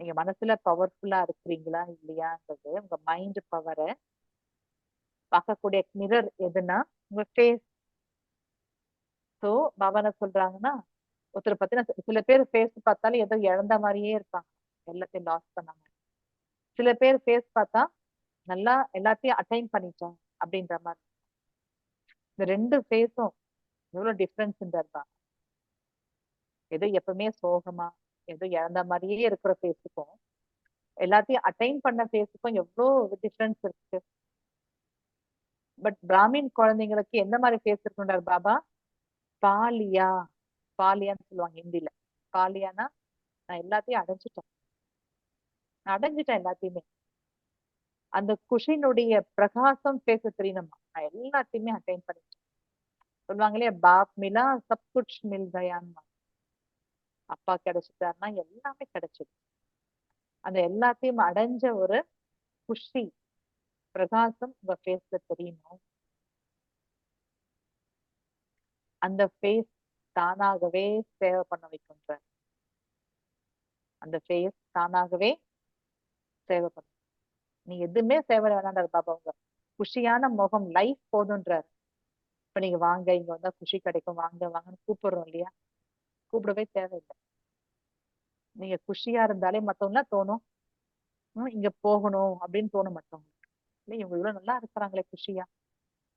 நீங்க மனசுல பவர்ஃபுல்லா இருக்கிறீங்களா இல்லையான்றது உங்க மைண்ட் பவரை பார்க்கக்கூடிய மிரர் எதுன்னா உங்க ஃபேஸ். சோ பாபா என்ன சொல்றாங்கன்னா, ஒருத்தர் பத்தின சில பேர் ஃபேஸ் பார்த்தாலும் ஏதோ இழந்த மாதிரியே இருப்பாங்க, எல்லாத்தையும் லாஸ் பண்ணாங்க. சில பேர் ஃபேஸ் பார்த்தா நல்லா எல்லாத்தையும் அட்டைன் பண்ணிட்டேன் அப்படின்ற மாதிரி. இந்த ரெண்டு ஃபேஸும் எவ்வளவு டிஃபரன்ஸ் இருப்பாங்க. ஏதோ எப்பவுமே சோகமா ஏதோ இழந்த மாதிரியே இருக்கிற ஃபேஸுக்கும் எல்லாத்தையும் அட்டைன் பண்ண ஃபேஸுக்கும் எவ்வளவு டிஃபரன்ஸ் இருக்கு. பட் பிராமின் குழந்தைங்களுக்கு எந்த மாதிரி ஃபேஸ் இருக்குன்றார் பாபா? பாலியா, பாலியான்னு சொல்லுவாங்க ஹிந்தில. பாலியானா நான் எல்லாத்தையும் அடைஞ்சிட்டேன், நான் அடைஞ்சிட்டேன் எல்லாத்தையுமே. அந்த குஷினுடைய பிரகாசம் பேச தெரியணுமா, நான் எல்லாத்தையுமே அட்டைன் பண்ணிட்டேன். சொல்லுவாங்களே பாப் மிலா சப் குச் மில் கயான்னு. அப்பா கிடைச்சிட்டாருன்னா எல்லாமே கிடைச்சிடும். அந்த எல்லாத்தையும் அடைஞ்ச ஒரு குஷி பிரகாசம் உங்க ஃபேஸ்ல தெரியணும். அந்த ஃபேஸ் தானாகவே சேவை பண்ண வைக்கின்ற, அந்த ஃபேஸ் தானாகவே சேவை பண்ணும். நீ எதுவுமே சேவை வேணான்றார் பாபா. உங்க குஷியான முகம் லைஃப் போதுன்றார். இப்ப நீங்க வாங்க இங்க வந்தா குஷி கிடைக்கும், வாங்க வாங்கன்னு கூப்பிடுறோம் இல்லையா? கூப்பிடவே தேவையில்லை. நீங்க குஷியா இருந்தாலே மத்தவங்க தோணும் இங்க போகணும் அப்படின்னு தோண மத்தவங்க. இல்லை இவங்க இவ்வளவு நல்லா இருக்கிறாங்களே குஷியா,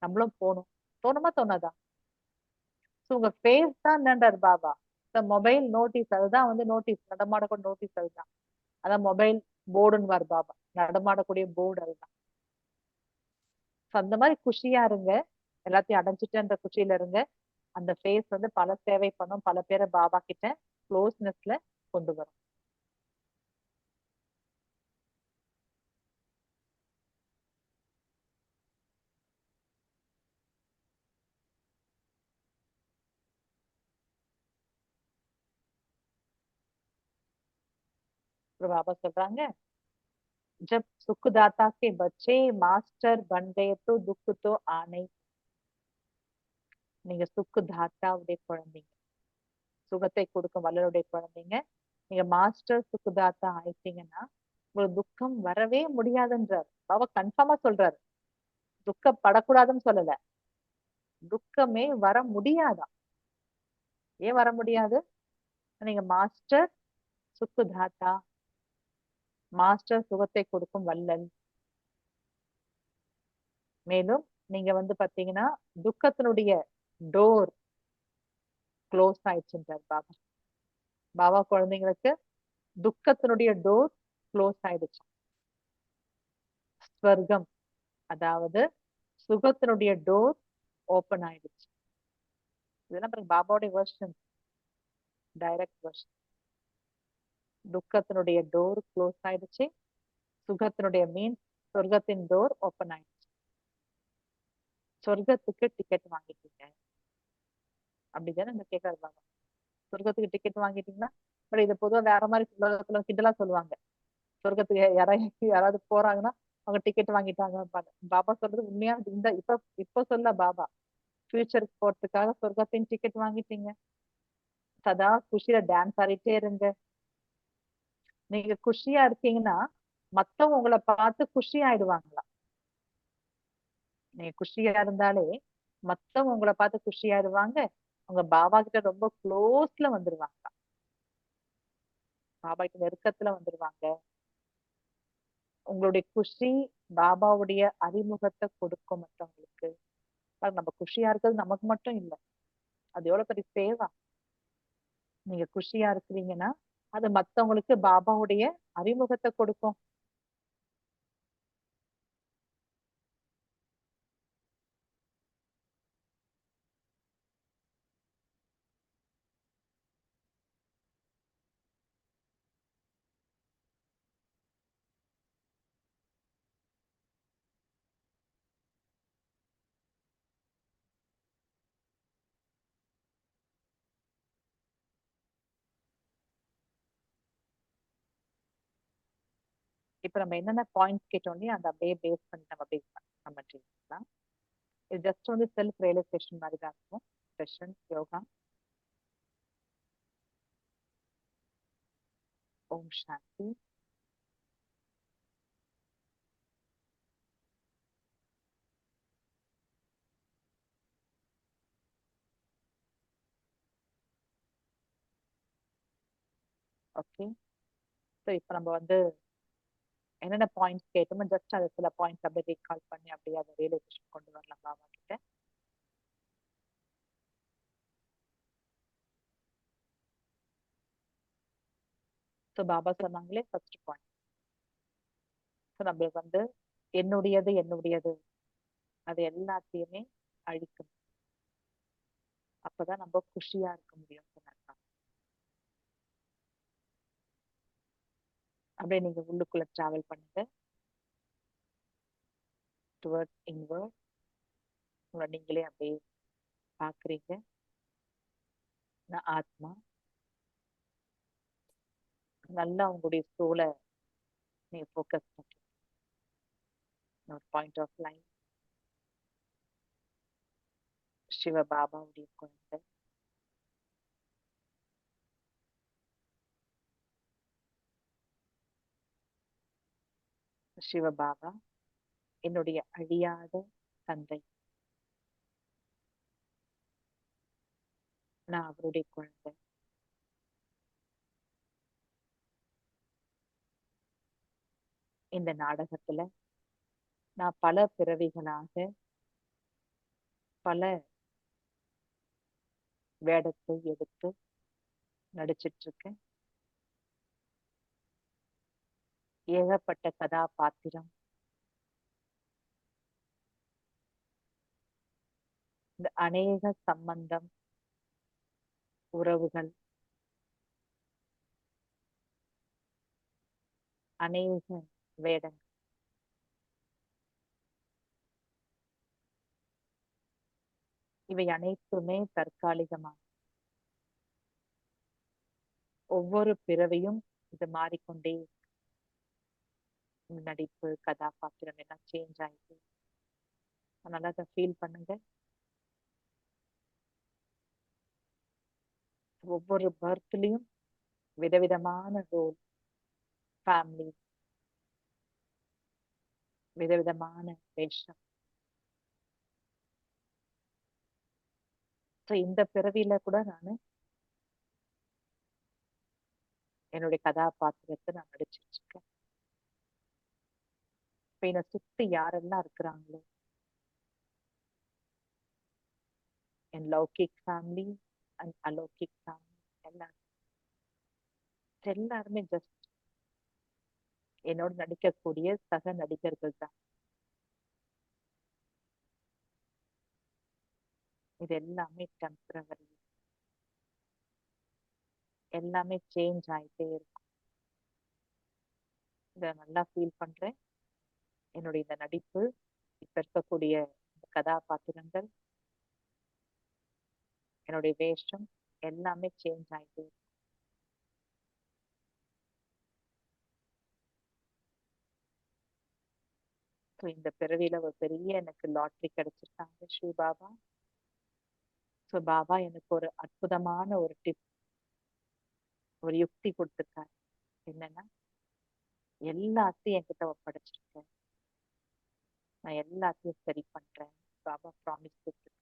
நம்மளும் போகணும் தோணுமா தோணாதா? உங்க ஃபேஸ் தான் என்னன்றார் பாபா. மொபைல் நோட்டீஸ், அதுதான் நோட்டீஸ், நடமாடக்கூடிய நோட்டீஸ் அதுதான். அதான் மொபைல் போர்டுன்னு பாபா, நடமாடக்கூடிய போர்டு அதுதான். அந்த மாதிரி குஷியா இருங்க, எல்லாத்தையும் அடைஞ்சிட்டுன்ற குஷியில இருங்க. அந்த ஃபேஸ் பல சேவை பண்ணும், பல பேரை பாபா கிட்ட க்ளோஸ்னஸ்ல கொண்டு வரும். பாபா சொல்றாங்க जब सुखदाता के बच्चे मास्टर बन गए तो दुख तो आने. நீங்க சுக்குதாத்தாவுடைய குழந்தைங்க, சுகத்தை கொடுக்கும் வல்லருடைய குழந்தைங்க. நீங்க மாஸ்டர் சுக்குதாத்தா ஆயிட்டீங்கன்னா உங்களுக்கு துக்கம் வரவே முடியாதுன்றார் பாபா. கன்ஃபார்மா சொல்றாரு, துக்கப்படக்கூடாதுன்னு சொல்லல, துக்கமே வர முடியாதான். ஏன் வர முடியாது? நீங்க மாஸ்டர் சுக்குதாத்தா, மாஸ்டர் சுகத்தை கொடுக்கும் வல்லல். மேலும் நீங்க பாத்தீங்கன்னா துக்கத்தினுடைய டோர் க்ளோஸ் ஆயிடுச்சுன்றார் பாபா. பாபா குழந்தைங்களுக்கு துக்கத்தினுடைய டோர் க்ளோஸ் ஆயிடுச்சு. ஸ்வர்க்கம் அதாவது சுகத்தினுடைய டோர் ஓபன் ஆயிடுச்சு. இதெல்லாம் பாபாவுடைய வெர்ஷன், டைரக்ட் வெர்ஷன். துக்கத்தினுடைய டோர் க்ளோஸ் ஆயிடுச்சு, சுகத்தினுடைய மீன்ஸ் சொர்க்கத்தின் டோர் ஓபன் ஆயிடுச்சு. சொர்க்கத்துக்கு டிக்கெட் வாங்கிட்டீங்க அப்படிதானே இந்த கேட்கறது பாபா. சொர்க்கத்துக்கு டிக்கெட் வாங்கிட்டீங்கன்னா, பட் இதை பொதுவா வேற மாதிரி உலகத்துல கிண்டலா சொல்லுவாங்க. சொர்க்கத்துக்கு யாராவது போறாங்கன்னா அவங்க டிக்கெட் வாங்கிட்டாங்க. பாபா சொல்றது உண்மையா இந்த இப்ப சொல்ல பாபா, ஃபியூச்சருக்கு போறதுக்காக சொர்க்கத்தின் டிக்கெட் வாங்கிட்டீங்க. சதா குஷியில டான்ஸ் ஆடிட்டே இருங்க. நீங்க குஷியா இருக்கீங்கன்னா மத்தவங்க உங்களை பார்த்து குஷி ஆயிடுவாங்களா? நீங்க குஷியா இருந்தாலே மத்தவங்க உங்களை பார்த்து குஷி ஆயிடுவாங்க. உங்க பாபா கிட்ட ரொம்ப க்ளோஸ்ல வந்துருவாங்க, பாபா கிட்ட நெருக்கத்துல வந்துருவாங்க. உங்களுடைய குஷி பாபாவுடைய அறிமுகத்தை கொடுக்கும் மற்றவங்களுக்கு. நம்ம குஷியா இருக்கிறது நமக்கு மட்டும் இல்லை, அது எவ்வளவு பெரிய சேவா. நீங்க குஷியா இருக்கிறீங்கன்னா அது மத்தவங்களுக்கு பாபாவுடைய அறிமுகத்தை கொடுக்கும். இப்ப நம்ம என்னென்ன பாயிண்ட்ஸ் கேட்டோம்னே அந்த அப்படியே பேஸ் பண்ணி நம்ம பேஸ் நம்ம செய்யலாம். இது ஜஸ்ட் வந்து செல்ஃப் ரியலைசேஷன் மாதிரி தான் இருக்கும். செஷன் யோகா. ஓம் சாந்தி. ஓகே. ஸோ இப்போ நம்ம வந்து என்னென்ன பாயிண்ட்ஸ் கேட்டோமோ ஜஸ்ட் அது சில பாயிண்ட்ஸ் அப்படியே ரீகால் பண்ணி அப்படியே அதை ரியலைசேஷன் கொண்டு வரலாம் பாபா கிட்ட. ஸோ பாபா சொன்னாங்களே ஃபர்ஸ்ட் பாயிண்ட். ஸோ நம்மளுக்கு வந்து என்னுடையது என்னுடையது அது எல்லாத்தையுமே அழிக்கணும். அப்பதான் நம்ம குஷியா இருக்க முடியும் சொன்னாங்க. அப்படியே நீங்க உள்ளுக்குள்ள டிராவல் பண்ணுங்க டுவர்ட்ஸ் இன்வர்ட். உங்களை நீங்களே அப்படியே பாக்குறீங்க. நான் ஆத்மா. நல்லா உங்களுடைய சோலை நீங்க ஃபோக்கஸ் பண்ணுங்க. ஒரு பாயிண்ட் ஆஃப் லைன் சிவ பாபாவுடைய குழந்தை. சிவ பாபா என்னுடைய அழியாத தந்தை. நான் அவருடைய குழந்தை. இந்த நாடகத்துல நான் பல பிறவிகளாக பல வேடத்தை எடுத்து நடிச்சிட்டு இருக்கேன். ஏகப்பட்ட கதாபாத்திரம். இந்த அநேக சம்பந்தம் உறவுகள் அநேக வேடங்கள். இவை அனைத்துமே தற்காலிகமான. ஒவ்வொரு பிறவையும் இது மாறிக்கொண்டே நடிப்பு கதாபாத்திரம் எல்லாம் சேஞ்ச் ஆயிடுது. அதனால அதை ஃபீல் பண்ணுங்க. ஒவ்வொரு பர்த்லயும் விதவிதமான ரோல், ஃபேமிலி, விதவிதமான வேஷம். ஸோ இந்த பிறவியில கூட நான் என்னுடைய கதாபாத்திரத்தை நான் நடிச்சிட்டு இருக்கேன். இப்ப என்னை சுத்தி யாரெல்லாம் இருக்கிறாங்களோ என் லௌகிக் ஃபேமிலி அண்ட் அலௌகிக் ஃபேமிலி எல்லாரும் எல்லாருமே ஜஸ்ட் என்னோட நடிக்கக்கூடிய சக நடிகர்கள் தான். இது எல்லாமே டெம்பரவரி. எல்லாமே சேஞ்ச் ஆயிட்டே இருக்கும். இதை நல்லா ஃபீல் பண்றேன். என்னுடைய இந்த நடிப்பு, இப்ப இருக்கக்கூடிய கதாபாத்திரங்கள், என்னுடைய வேஷம் எல்லாமே சேஞ்ச் ஆயிட்டே இருக்கும். ஸோ இந்த பிறவியில ஒரு பெரிய எனக்கு லாட்ரி கிடைச்சிருக்காங்க ஸ்ரீ பாபா. ஸோ பாபா எனக்கு ஒரு அற்புதமான ஒரு டிப், ஒரு யுக்தி கொடுத்துருக்காரு. என்னன்னா, எல்லாத்தையும் என்கிட்ட ஒப்படைச்சிருக்கேன், நான் எல்லாத்தையும் சரி பண்றேன். பாபா ப்ராமிஸ் கொடுத்துருக்கேன்.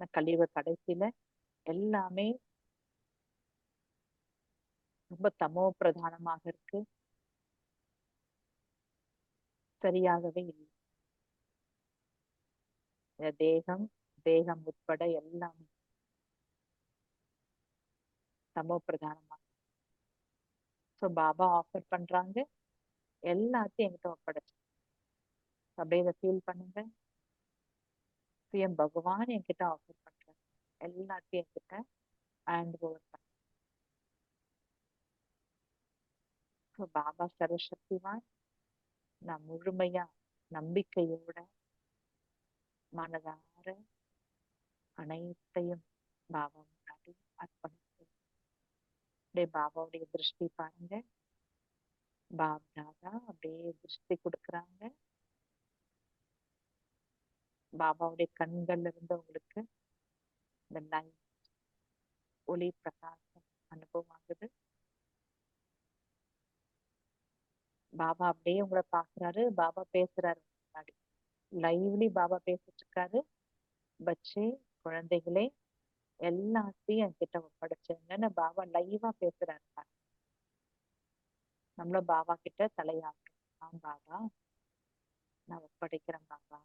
நான் கலியுக கடைசியில எல்லாமே ரொம்ப தமோ பிரதானமாக இருக்கு, சரியாகவே இல்லை. இந்த தேகம் தேகம் உட்பட எல்லாமே தமோ பிரதானமா. சோ பாபா ஆஃபர் பண்றாங்க, எல்லாத்தையும் என்கிட்ட ஒப்படைச்சு அப்படியே இதை ஃபீல் பண்ணுங்க. சுயம் பகவான் என்கிட்ட ஆஃபர் பண்றாங்க, எல்லாத்தையும் என்கிட்ட ஹேண்ட் ஓவர் பண்ண. பாபா சர்வசக்திவான், நான் முழுமையா நம்பிக்கையோட மனதார அனைத்தையும் பாபா முன்னாடி அர்ப்பணிக்கிறேன். அப்படியே பாபாவுடைய திருஷ்டி பாருங்க. பாப்தாதா அப்படியே திருஷ்டி கொடுக்குறாங்க. பாபாவுடைய கண்கள்ல இருந்து உங்களுக்கு இந்த லைட் ஒளி பிரகாசம் அனுபவம் ஆகுது. பாபா அப்படியே உங்களை பாக்குறாரு, பாபா பேசுறாரு முன்னாடி லைவ்லி பாபா பேசிட்டு இருக்காரு. பச்சே, குழந்தைகளே, எல்லாத்தையும் என்கிட்ட ஒப்படைச்சுங்கன்னு பாபா லைவா பேசுறாரு. நம்மளும் பாபா கிட்ட தலையாட்டுறோம், பாபா நான் ஒப்படைக்கிறேன் பாபா.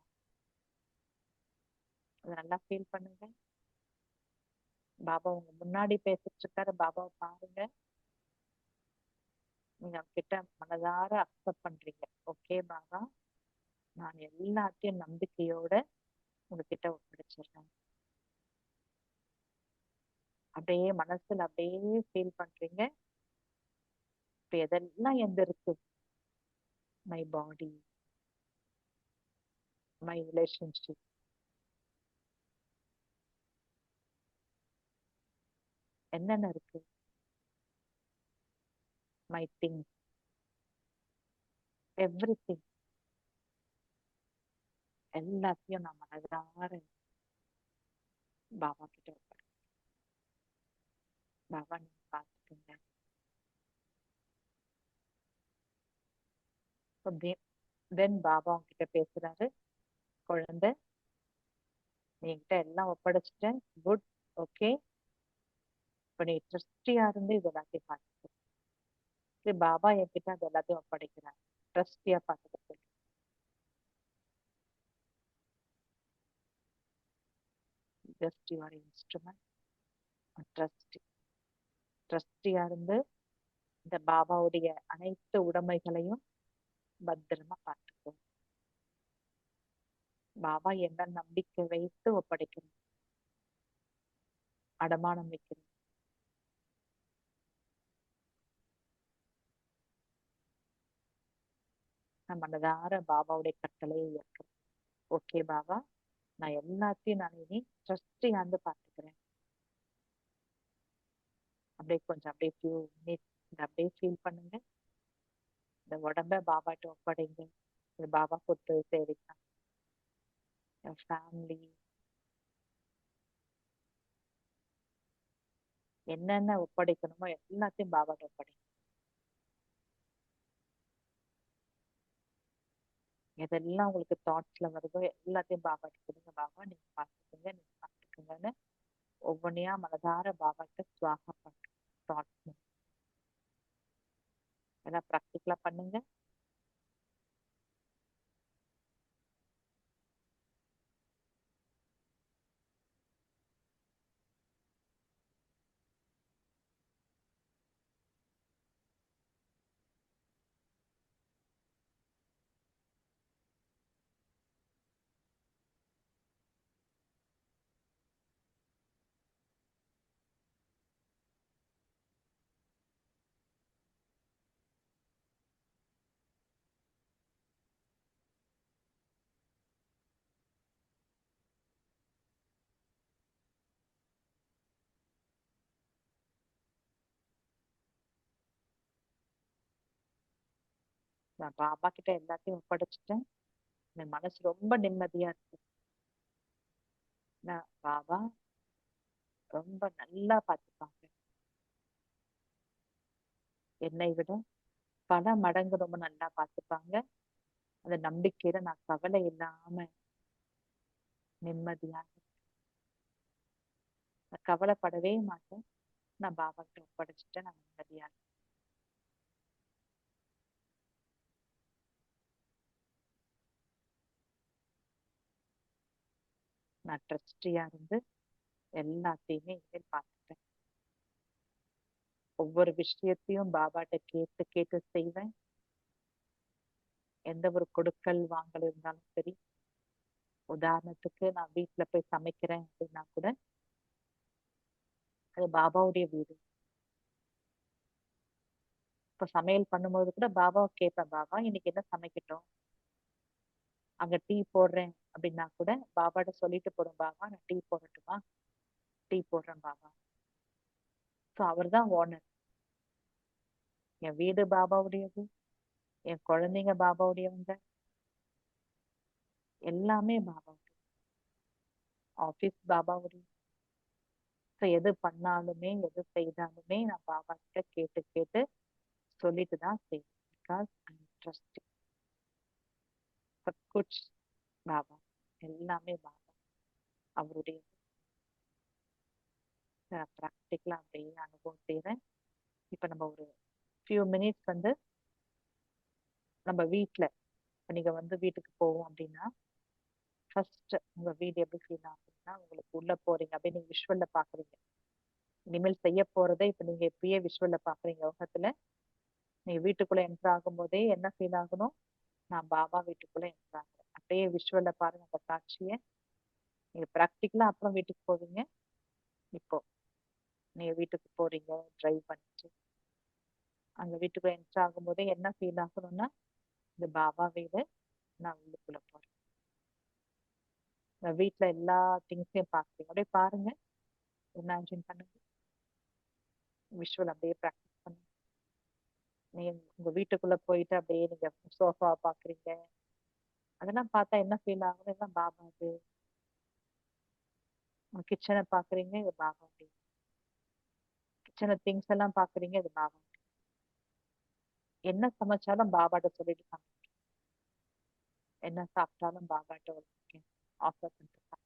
அதை நல்லா ஃபீல் பண்ணுங்க. பாபா உங்க முன்னாடி பேசிட்டு இருக்காரு, பாபாவை பாருங்க. நீங்க கிட்ட மனதார அக்செப்ட் பண்றீங்க. ஓகே பாபா, நான் எல்லாத்தையும் நம்பிக்கையோட உங்ககிட்ட ஒப்படைச்சிடுறேன். அப்படியே மனசுல அப்படியே ஃபீல் பண்றீங்க. இப்ப எதெல்லாம் எந்த இருக்கு, மை பாடி, மை ரிலேஷன்ஷிப், என்னென்ன இருக்கு, மை திங்ஸ், எவ்ரிதிங், எல்லாத்தையும் நான் மனதார பாபா கிட்ட ஒப்படைக்கிறேன். பாபா நீங்க பார்த்துக்கோங்க. தென் பாபா உங்ககிட்ட பேசுறாரு, குழந்தை நீங்கிட்ட எல்லாம் ஒப்படைச்சிட்டேன், குட், ஓகே. இப்ப நீ ட்ரஸ்டியா இருந்து இது எல்லாத்தையும் பார்த்துக்க. பாபா என்கிட்ட அது எல்லாத்தையும் ஒப்படைக்கிறாங்க, ட்ரஸ்டியா பார்த்துக்க. ஜஸ்ட் யுவர் இன்ஸ்ட்ருமெண்ட், ட்ரஸ்டியா இருந்து இந்த பாபாவுடைய அனைத்து உடைமைகளையும் பத்திரமா பார்த்துக்கோ. பாபா என்ன நம்பிக்கை வைத்து ஒப்படைக்கணும், அடமானம் வைக்கணும். நான் மனதார பாபாவுடைய கட்டளையை ஏற்கிறேன். ஓகே பாபா, நான் எல்லாத்தையும் நான் இனி ட்ரஸ்டியா இருந்து பார்த்துக்கிறேன். அப்படியே கொஞ்சம் அப்படியே ஃபியூ மினிட்ஸ் அப்படியே ஃபீல் பண்ணுங்க. இந்த உடம்ப பாபாட்ட ஒப்படைங்க. இது பாபா கொடுத்து சேவைதான். ஃபேமிலி என்னென்ன ஒப்படைக்கணுமோ எல்லாத்தையும் பாபாட்ட ஒப்படைங்க. எதெல்லாம் உங்களுக்கு தாட்ஸ்ல வருதோ எல்லாத்தையும் பாபாட்ட கொடுங்க. பாபா நீங்க பார்த்துக்கோங்க, நீங்க பார்த்துக்கோங்கன்னு ஒவ்வொன்றையா மனதார பாபாட்ட சுவாகா பண்ணுங்க. தாட்ஸ் எல்லாம் ப்ராக்டிக்கலா பண்ணுங்க. நான் பாபா கிட்ட எல்லாத்தையும் ஒப்படைச்சிட்டேன். என் மனசு ரொம்ப நிம்மதியா இருக்கு. நான் பாபா ரொம்ப நல்லா பார்த்துப்பாங்க, என்னை விட பல மடங்கு ரொம்ப நல்லா பார்த்துப்பாங்க. அந்த நம்பிக்கையில நான் கவலை இல்லாம நிம்மதியா நான் கவலைப்படவே மாட்டேன். நான் பாபா கிட்ட ஒப்படைச்சிட்டேன், நான் நிம்மதியா இருக்கேன். நான் ட்ரஸ்டியா இருந்து எல்லாத்தையுமே இனிமேல் பார்த்துப்பேன். ஒவ்வொரு விஷயத்தையும் பாபாட்ட கேட்டு கேட்டு செய்வேன். எந்த ஒரு கொடுக்கல் வாங்கல் இருந்தாலும் சரி, உதாரணத்துக்கு நான் வீட்டுல போய் சமைக்கிறேன் அப்படின்னா கூட அது பாபாவுடைய வீடு. இப்ப சமையல் பண்ணும்போது கூட பாபாவை கேட்பேன், பாபா இன்னைக்கு என்ன சமைக்கட்டும், அங்க டீ போடுறேன் அப்படின்னா கூட பாபாட்ட சொல்லிட்டு போடும், பாபா நான் டீ போடட்டுமா, டீ போடுறேன் பாபா. ஸோ அவர் தான் ஓனர். என் வீடு பாபாவுடையது, என் குழந்தைங்க பாபாவுடையவங்க, எல்லாமே பாபாவுடைய, ஆபீஸ் பாபாவுடைய. ஸோ எது பண்ணாலுமே எது செய்தாலுமே நான் பாபா கிட்ட கேட்டு கேட்டு சொல்லிட்டு தான் செய்வேன். பிகாஸ் ஐ ட்ரஸ்ட் குச் பாபா, எல்லாமே பாபா அவருடைய. ப்ராக்டிக்கலா அப்படியே அனுபவம் செய்வேன். இப்ப நம்ம ஒரு ஃபியூ மினிட்ஸ் நம்ம வீட்டுல, நீங்க வீட்டுக்கு போவோம் அப்படின்னா ஃபர்ஸ்ட் உங்க வீடு எப்படி ஃபீல் ஆகுதுன்னா, உங்களுக்கு உள்ள போறீங்க அப்படின்னு நீங்க விஷுவல்ல பாக்குறீங்க. இனிமேல் செய்ய போறதை இப்ப நீங்க எப்பயே விஷுவல்ல பாக்குறீங்க உலகத்துல. நீங்க வீட்டுக்குள்ள என்டர் ஆகும் போதே என்ன ஃபீல் ஆகணும், நான் பாபா வீட்டுக்குள்ள என்டர் ஆகுறேன். அப்படியே விஷுவல்ல பாருங்க அந்த காட்சியை. நீங்க ப்ராக்டிக்கலா அப்புறம் வீட்டுக்கு போவீங்க. இப்போ நீங்க வீட்டுக்கு போறீங்க டிரைவ் பண்ணிட்டு, அங்க வீட்டுக்குள்ள என்டர் ஆகும் போதே என்ன ஃபீல் ஆகணும்னா, இந்த பாபா வீடு, நான் உள்ளுக்குள்ள போறேன். வீட்டுல எல்லா திங்ஸையும் பாக்குறீங்க, அப்படியே பாருங்க, இமேஜின் பண்ணுங்க, விஷுவல் அப்படியே ப்ராக்டிஸ் பண்ணுங்க. நீங்க உங்க வீட்டுக்குள்ள போயிட்டு அப்படியே நீங்க சோஃபா பாக்குறீங்க, அதெல்லாம் பார்த்தா என்ன ஃபீல் ஆகுது, எல்லாம் பாபா இது. உங்க கிச்சனை பாக்குறீங்க, இது பாபா இது. கிச்சனை திங்ஸ் எல்லாம் பாக்குறீங்க, இது பாபா. என்ன சமைச்சாலும் பாபாட்ட சொல்லிட்டு சமைக்கிறேன். என்ன சாப்பிட்டாலும் பாபாட்ட ஆஃபர் பண்ணிட்டு,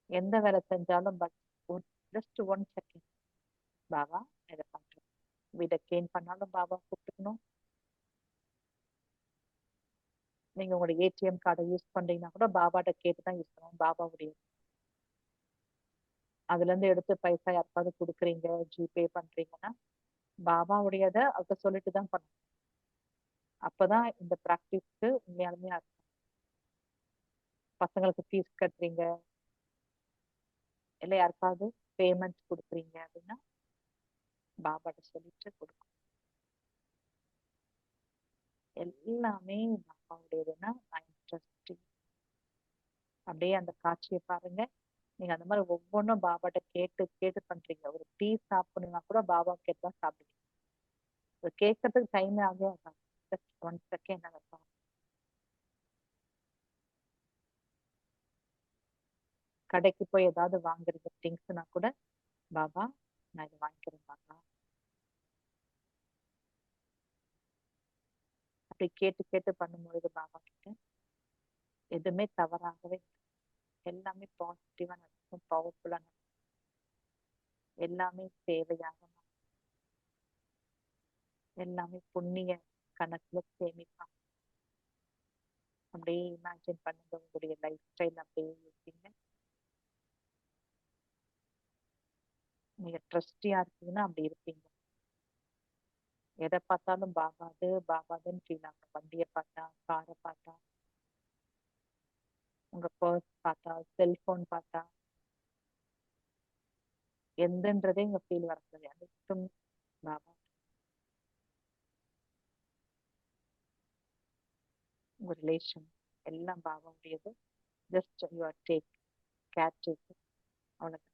எந்த வேலை செஞ்சாலும் பட் ஜஸ்ட் 1 செகண்ட், பாபா இதை பண்றேன். வீடை கிளீன் பண்ணாலும் பாபா கூப்பிட்டுக்கணும். நீங்க உங்களோட ஏடிஎம் கார்டை யூஸ் பண்றீங்கன்னா கூட பாபாட்ட கேட்டுதான் யூஸ் பண்ணணும். பாபாவுடைய அதுல இருந்து எடுத்து பைசா யாருக்காவது கொடுக்குறீங்க, ஜிபே பண்றீங்கன்னா பாபாவுடையத அவர்கிட்ட சொல்லிட்டு தான் பண்ணணும். அப்பதான் இந்த பிராக்டிஸ்க்கு உண்மையாலுமே அர்த்தம். பசங்களுக்கு ஃபீஸ் கட்டுறீங்க, இல்லை யாருக்காவது பேமெண்ட் கொடுக்குறீங்க அப்படின்னா பாபாட்ட சொல்லிட்டு கொடுக்கணும். எல்லாமே பாபாவுடையதுன்னா இன்ட்ரெஸ்டிங். அப்படியே அந்த காட்சியை பாருங்க. நீங்க அந்த மாதிரி ஒவ்வொன்றும் பாபாட்ட கேட்டு கேட்டு பண்றீங்க. ஒரு டீ சாப்பிடணும்னா கூட பாபா கேட்டு தான் சாப்பிடுவீங்க. அது கேட்கறதுக்கு டைமே ஆகவே ஆகாது. ஜஸ்ட் 1 செகண்ட் அதை பாருங்க. கடைக்கு போய் ஏதாவது வாங்குறீங்க திங்ஸ்னா கூட பாபா நான் இதை வாங்கிக்கிறேன் பாபா, அப்படி கேட்டு கேட்டு பண்ணும்பொழுது பாபா கிட்ட எதுவுமே தவறாகவே இல்லை. எல்லாமே பாசிட்டிவா நடக்கும், பவர்ஃபுல்லா நடக்கும். எல்லாமே சேவையாக மாறும். எல்லாமே புண்ணிய கணக்குல சேமிப்பாங்க. அப்படியே இமேஜின் பண்ணுங்க, உங்களுடைய லைஃப் ஸ்டைல் அப்படியே இருக்கீங்க. நீங்க ட்ரஸ்டியா இருக்கீங்கன்னா அப்படி இருப்பீங்க. எதை பார்த்தாலும் பாபாது பாபாதுன்னு ஃபீல் ஆகும். வண்டியை பார்த்தா, காரை பார்த்தா, உங்க பர்ஸ் பார்த்தா, செல்போன் பார்த்தா, எந்தன்றதே உங்க ஃபீல் வரக்கூடாது. அனைத்தும் பாபா. உங்க ரிலேஷன் எல்லாம் பாபாவுடையது. Just your take care take, அவ்வளவுதான்.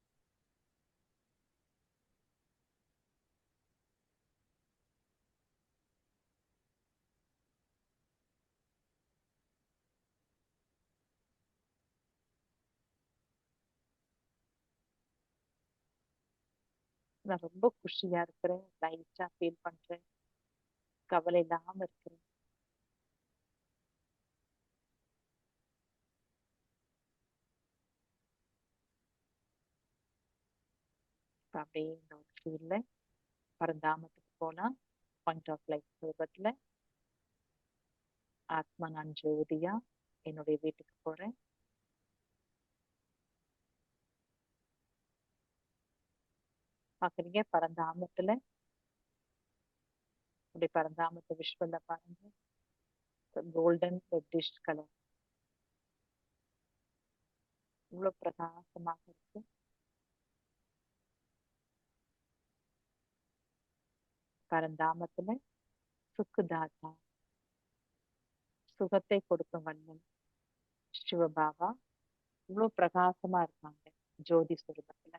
நான் ரொம்ப குஷியா இருக்கிறேன், லைட்டா ஃபீல் பண்றேன், கவலை இல்லாம இருக்கிறேன். அப்படியே இந்த ஒரு ஃபீல்ல பரந்தாமத்துக்கு போனா, பாயிண்ட் ஆஃப் லைஃப் ரூபத்துல ஆத்மா நான் ஜோதியா என்னுடைய வீட்டுக்கு போறேன். பாக்குறீங்க பரந்தாமத்துல, அப்படி பரந்தாமத்து விஷுவல்ல பாருங்க, கோல்டன் ரெட்டிஷ் கலர் இவ்வளவு பிரகாசமாக இருக்கு. பரந்தாமத்துல சுக்குதாத்தா, சுகத்தை கொடுக்கும் வண்ணம் சிவபாபா இவ்வளவு பிரகாசமா இருக்காங்க ஜோதி சுரூபத்துல.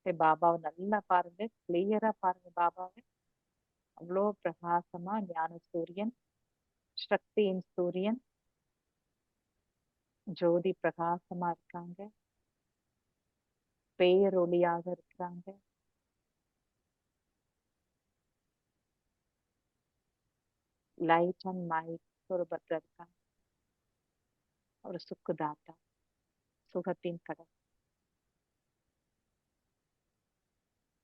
பாபாவை நல்லா பாருங்க, கிளியரா பாருங்க பாபாவை. அவ்வளோ பிரகாசமா ஞான சூரியன், சக்தியின் சூரியன், ஜோதி பிரகாசமா இருக்காங்க, பேரொளியாக இருக்கிறாங்க. லைட் அண்ட் மைட் சுரூபத்துல இருக்காங்க. ஒரு சுக்குதாத்தா, சுகத்தின் கடல்.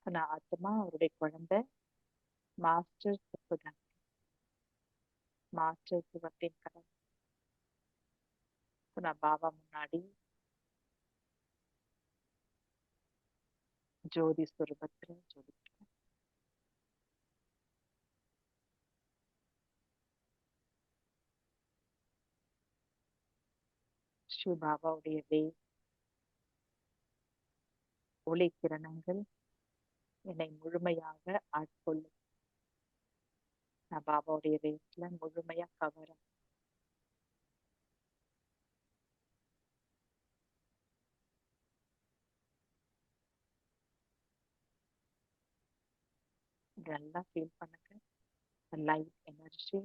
நான் ஆத்மா அவருடைய குழந்தை, மாஸ்டர் சுக்குதாத்தா, மாஸ்டர் சுகத்தின் கடல். நான் பாபா முன்னாடி ஜோதி சுரூபத்துல ஜோதிக்கிறேன். ஸ்ரீ பாபாவுடைய ஒளி கிரணங்கள் என்னை முழுமையாக ஆட்கொள்ளும். நான் பாபாவுடைய ரேஸ்ல முழுமையா கவர. நல்லா ஃபீல் பண்ணுங்க. லைட் எனர்ஜி,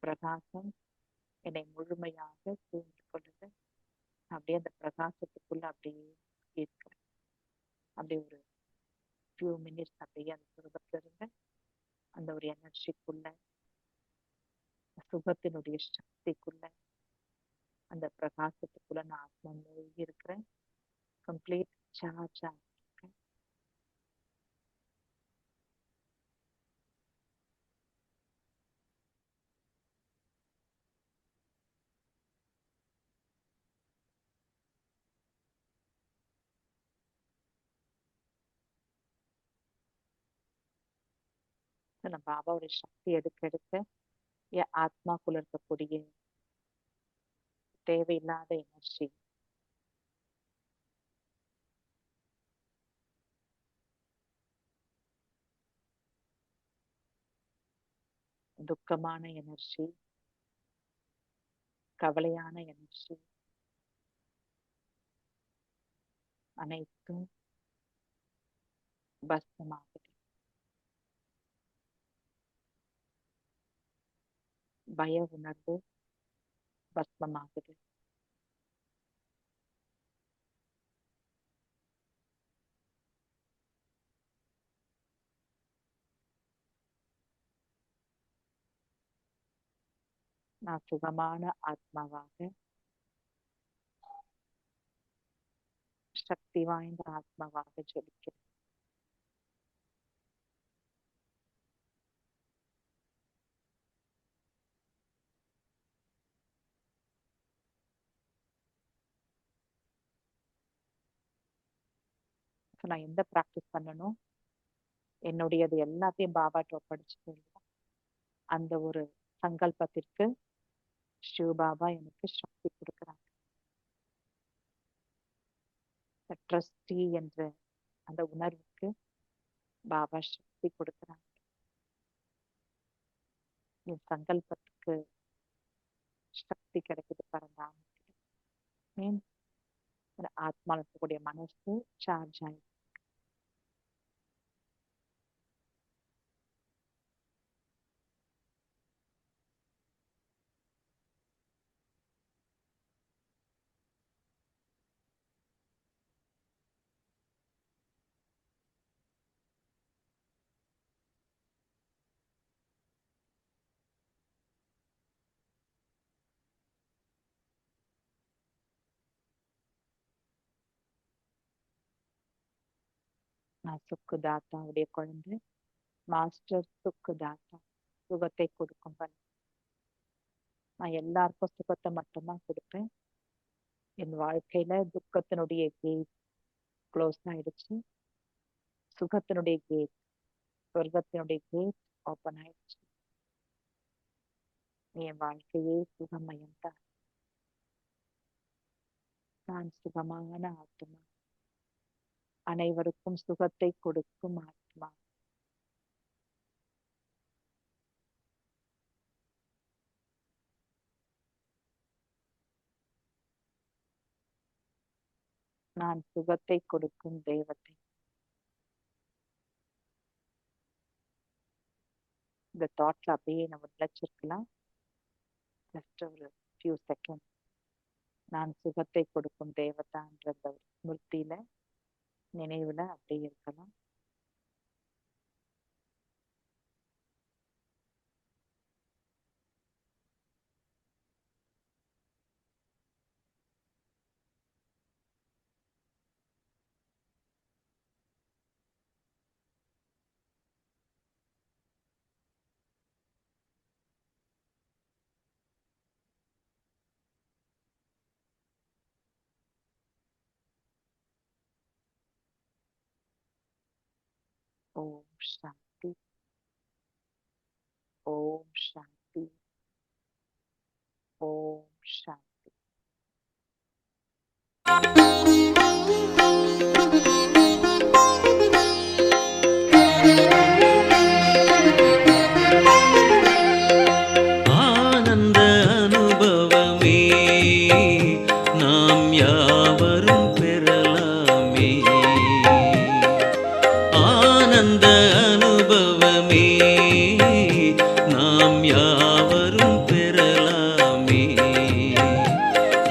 பிரகாசம் என்னை முழுமையாக சூழ்ந்து கொள்ளுது. அப்படியே அந்த பிரகாசத்துக்குள்ள அப்படியே இருக்கிறேன். அப்படியே ஒரு ஃபியூ மினிட்ஸ் அப்படியே அந்த சுரூபத்துல இருந்து அந்த ஒரு எனர்ஜிக்குள்ள, சுகத்தினுடைய சக்திக்குள்ள, அந்த பிரகாசத்துக்குள்ள நான் ஆத்மா மூழ்கி இருக்கிறேன். கம்ப்ளீட் சார்ஜ் ஆகிருக்கேன். நான் பாபாவுடைய சக்தி எடுக்க எடுக்க என் ஆத்மாக்குள்ள இருக்கக்கூடிய தேவையில்லாத எனர்ஜி துக்கமான எனர்ஜி, கவலையான எனர்ஜி அனைத்தும் பஸ்மமாகுது. பய உணர்வு பஸ்மமாகுது. நான் சுகமான ஆத்மாவாக, சக்தி வாய்ந்த ஆத்மாவாக ஜொலிக்கிறேன். நான் எந்த பிராக்டிஸ் பண்ணணும், என்னுடையது எல்லாத்தையும் பாபாட்ட ஒப்படைச்சு அந்த ஒரு சங்கல்பத்திற்கு சிவ பாபா எனக்கு சக்தி கொடுக்குறாங்க. ட்ரஸ்டி என்ற அந்த உணர்வுக்கு பாபா சக்தி கொடுக்குறாங்க. என் சங்கல்பத்துக்கு சக்தி கிடைக்குது பரந்தாம. மீன் ஆத்மாவில் இருக்கக்கூடிய மனசு சார்ஜ் ஆயிடுச்சு. நான் சுக்குதாத்தாவுடைய குழந்தை, மாஸ்டர் சுக்குதாத்தா, சுகத்தை கொடுக்கும் பணி. நான் எல்லாருக்கும் சுகத்தை மட்டும்தான் கொடுப்பேன். என் வாழ்க்கையில துக்கத்தினுடைய கேட் க்ளோஸ் ஆயிடுச்சு. சுகத்தினுடைய கேட், சொர்க்கத்தினுடைய கேட் ஓப்பன் ஆயிடுச்சு. என் வாழ்க்கையே சுகமயம் தான். நான் சுகமான ஆத்மா, அனைவருக்கும் சுகத்தை கொடுக்கும் ஆத்மா. நான் சுகத்தை கொடுக்கும் தேவதை. இந்த தாட்ல அப்படியே நம்ம நினைச்சிருக்கலாம். ஜஸ்ட் ஒரு ஃபியூ செகண்ட் நான் சுகத்தை கொடுக்கும் தேவதான்ற ஸ்மிருதியில நினைவுல அப்படியே இருக்கலாம். ஓம் சாந்தி, ஓம் சாந்தி, ஓம் சாந்தி. ஆனந்த அனுபவமே நாம் யாவரும் பெறலாமே. ஆனந்த அனுபவமே நாம் யாவரும் பெறலாமே.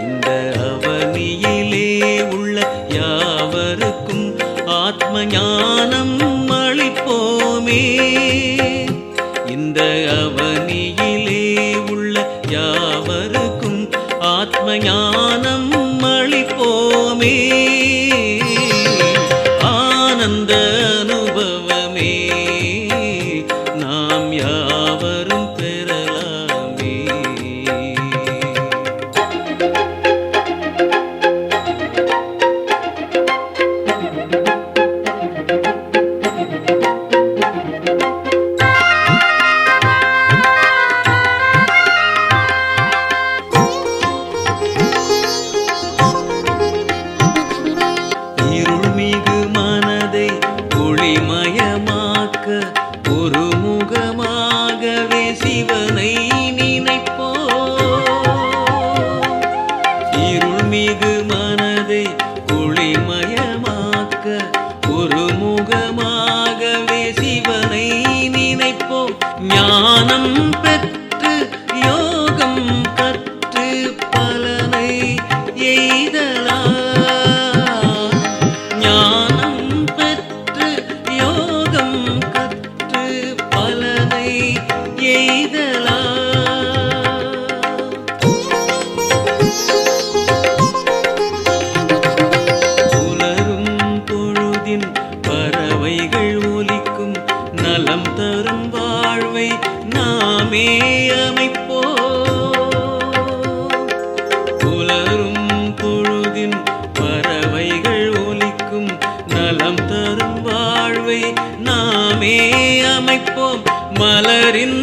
இந்த அவனியிலே உள்ள யாவருக்கும் ஆத்ம ஞானம் அளிப்போமே. இந்த அவனியிலே உள்ள யாவருக்கும் ஆத்ம ஞானம் அளிப்போமே. ஆனந்த அனுபவமே நாம் யாவரும் பெறலாமே. இருள்மிகு மனதை ஒளிமயமாக்க ஒருமுகமாகவே சிவனை நினைப்போம். இருள்மிகு மனதை ஒளிமயமாக்க ஒருமுகமாகவே சிவனை நினைப்போம். ஞானம் பெற்று யோகம் கற்று பலனை எய்தலாம். ஞானம் பெற்று யோகம் கற்று பலனை எய்தலாம். புலரும் பொழுதின் பறவைகள் ஒலிக்கும் நலம் தரும் வாழ்வை நாமே அமைப்போம். புலரும் பொழுதின் பறவைகள் ஒலிக்கும் நலம் தரும் வாழ்வை நாமே அமைப்போம். மலரின்